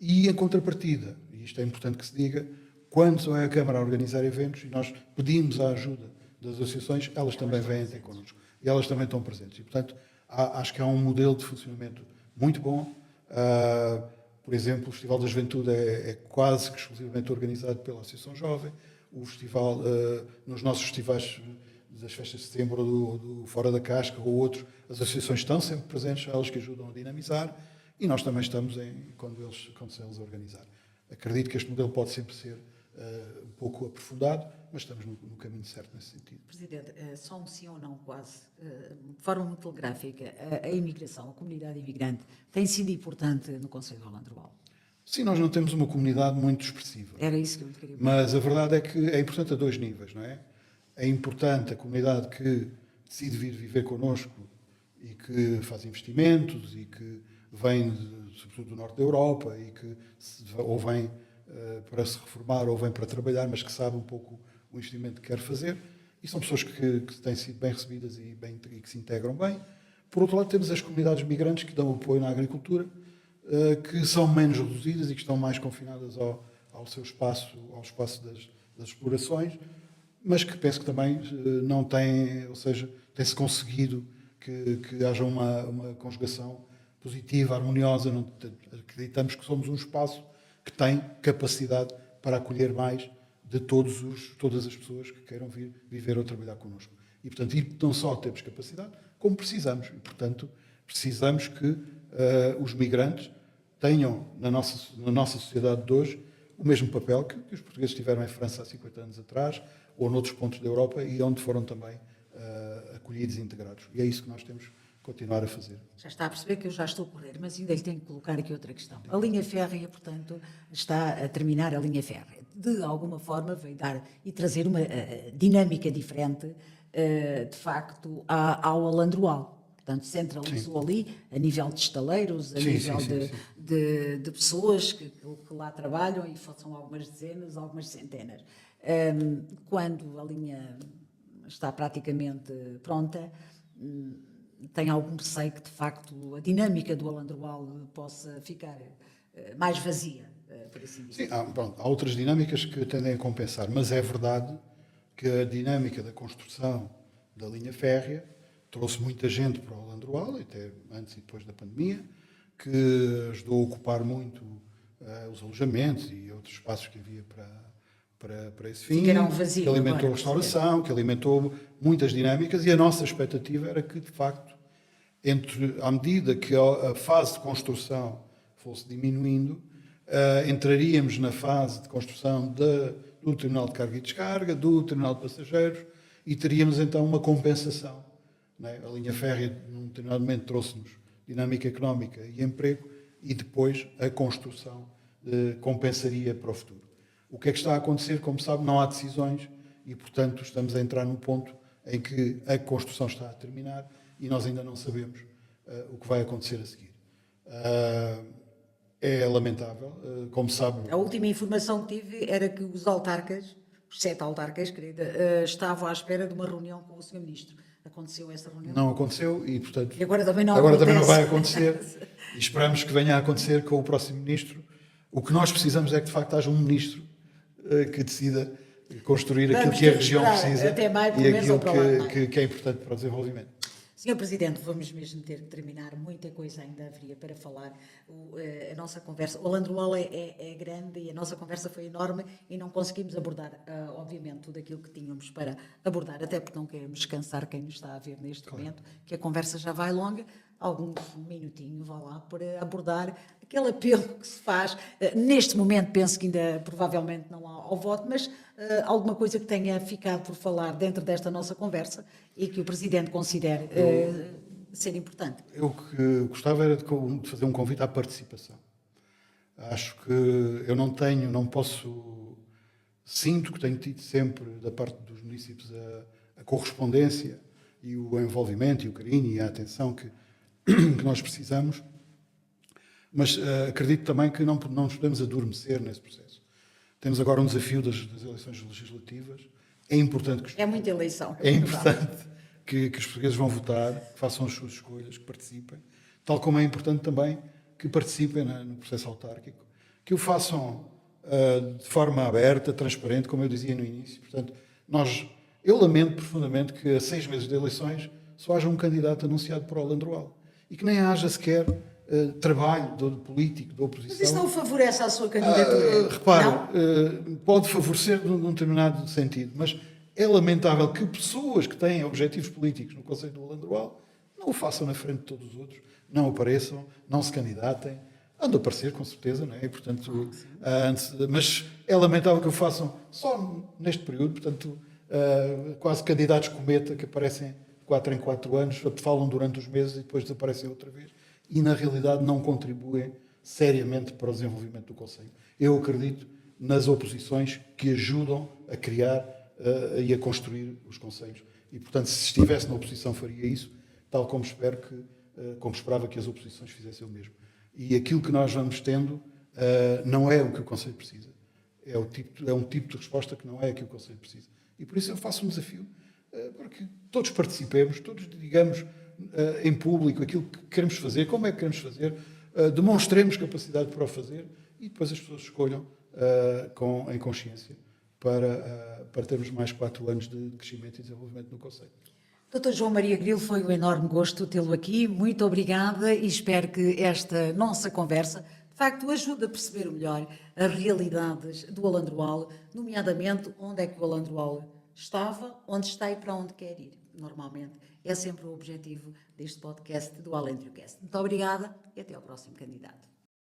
e em contrapartida, e isto é importante que se diga, quando é a Câmara a organizar eventos e nós pedimos a ajuda das associações, elas também vêm ter connosco. E elas também estão presentes. E, portanto, acho que há um modelo de funcionamento muito bom. Por exemplo, o Festival da Juventude é quase que exclusivamente organizado pela Associação Jovem. O festival, nos nossos festivais das festas de setembro, do Fora da Casca ou outros, as associações estão sempre presentes, elas que ajudam a dinamizar. E nós também estamos quando eles organizar. Acredito que este modelo pode sempre ser um pouco aprofundado, mas estamos no caminho certo nesse sentido. Presidente, só um sim ou não, quase, de forma muito telegráfica, a imigração, a comunidade imigrante, tem sido importante no Conselho de Alandroal? Sim, nós não temos uma comunidade muito expressiva. Era isso que eu queria dizer. Mas a verdade é que é importante a dois níveis, não é? É importante a comunidade que decide vir viver connosco e que faz investimentos e que vem, sobretudo, do norte da Europa e que ou vem para se reformar ou vem para trabalhar, mas que sabe um pouco o investimento que quer fazer. E são pessoas que têm sido bem recebidas e que se integram bem. Por outro lado, temos as comunidades migrantes que dão apoio na agricultura, que são menos reduzidas e que estão mais confinadas ao seu espaço, ao espaço das explorações, mas que penso que também não têm, ou seja, tem-se conseguido que haja uma conjugação positiva, harmoniosa. Não, acreditamos que somos um espaço que tem capacidade para acolher mais de todas as pessoas que queiram vir viver ou trabalhar connosco. E, portanto, não só temos capacidade, como precisamos. E, portanto, precisamos que os migrantes tenham, na nossa sociedade de hoje, o mesmo papel que os portugueses tiveram em França há 50 anos atrás, ou noutros pontos da Europa, e onde foram também acolhidos e integrados. E é isso que nós temos continuar a fazer. Já está a perceber que eu já estou a correr, mas ainda lhe tenho que colocar aqui outra questão. A linha férrea, portanto, está a terminar a linha férrea. De alguma forma veio dar e trazer uma dinâmica diferente, de facto, ao Alandroal. Portanto, centralizou ali, a nível de estaleiros, a nível de pessoas que lá trabalham, e são algumas dezenas, algumas centenas. Quando a linha está praticamente pronta, tem algum receio que, de facto, a dinâmica do Alandroal possa ficar mais vazia, por assim dizer? Sim, há outras dinâmicas que tendem a compensar, mas é verdade que a dinâmica da construção da linha férrea trouxe muita gente para o Alandroal, até antes e depois da pandemia, que ajudou a ocupar muito os alojamentos e outros espaços que havia para esse fim, vazio, que alimentou a restauração, que alimentou muitas dinâmicas, e a nossa expectativa era que, de facto, à medida que a fase de construção fosse diminuindo, entraríamos na fase de construção do terminal de carga e descarga, do terminal de passageiros, e teríamos então uma compensação. Não é? A linha férrea, num determinado momento, trouxe-nos dinâmica económica e emprego, e depois a construção compensaria para o futuro. O que é que está a acontecer? Como sabe, não há decisões e, portanto, estamos a entrar num ponto em que a construção está a terminar e nós ainda não sabemos o que vai acontecer a seguir. É lamentável, como sabe... A última informação que tive era que os autarcas, os 7 autarcas, querida, estavam à espera de uma reunião com o Sr. Ministro. Aconteceu essa reunião? Não aconteceu e, portanto, E agora também não agora acontece. também não vai acontecer. E esperamos que venha a acontecer com o próximo ministro. O que nós precisamos é que, de facto, haja um ministro que decida construir aquilo Vamos que a ter que região esperar precisa até maio, pelo e menos, ou aquilo para o lado de maio. que é importante para o desenvolvimento. Senhor Presidente, vamos mesmo ter que terminar. Muita coisa ainda haveria para falar. A nossa conversa, o Landroal é grande e a nossa conversa foi enorme e não conseguimos abordar, obviamente, tudo aquilo que tínhamos para abordar, até porque não queremos cansar quem nos está a ver neste momento, que a conversa já vai longa. Algum minutinho, vá lá, para abordar aquele apelo que se faz. Neste momento, penso que ainda provavelmente não há ao voto, mas alguma coisa que tenha ficado por falar dentro desta nossa conversa e que o Presidente considere ser importante. Eu que gostava era de fazer um convite à participação. Acho que eu não posso, sinto que tenho tido sempre da parte dos municípios a correspondência e o envolvimento e o carinho e a atenção que nós precisamos, mas acredito também que não nos podemos adormecer nesse processo. Temos agora um desafio das eleições legislativas. É importante que É muita eleição. é importante que os portugueses vão votar, que façam as suas escolhas, que participem, tal como é importante também que participem no processo autárquico, que o façam de forma aberta, transparente, como eu dizia no início. Portanto, eu lamento profundamente que a 6 meses de eleições só haja um candidato anunciado para o Landroal e que nem haja sequer trabalho político, da oposição. Mas isso não favorece a sua candidatura? Repare, pode favorecer num determinado sentido, mas é lamentável que pessoas que têm objetivos políticos no Conselho do Landroal não o façam na frente de todos os outros, não apareçam, não se candidatem. Hão de aparecer, com certeza, não é? Portanto, mas é lamentável que o façam só neste período, portanto, quase candidatos cometa que aparecem de 4 em 4 anos, falam durante os meses e depois desaparecem outra vez e, na realidade, não contribuem seriamente para o desenvolvimento do Conselho. Eu acredito nas oposições que ajudam a criar e a construir os conselhos. E, portanto, se estivesse na oposição, faria isso, tal como como esperava que as oposições fizessem o mesmo. E aquilo que nós vamos tendo não é o que o Conselho precisa. É um tipo de resposta que não é a que o Conselho precisa. E por isso eu faço um desafio para que todos participemos, todos digamos em público aquilo que queremos fazer, como é que queremos fazer, demonstremos capacidade para o fazer e depois as pessoas escolham em consciência para termos mais 4 anos de crescimento e desenvolvimento no Conselho. Dr. João Maria Grilo, foi um enorme gosto tê-lo aqui. Muito obrigada e espero que esta nossa conversa, de facto, ajude a perceber melhor as realidades do Alandroal, nomeadamente onde é que o Alandroal estava, onde está e para onde quer ir. Normalmente é sempre o objetivo deste podcast do Alentriocast. Muito obrigada e até ao próximo candidato.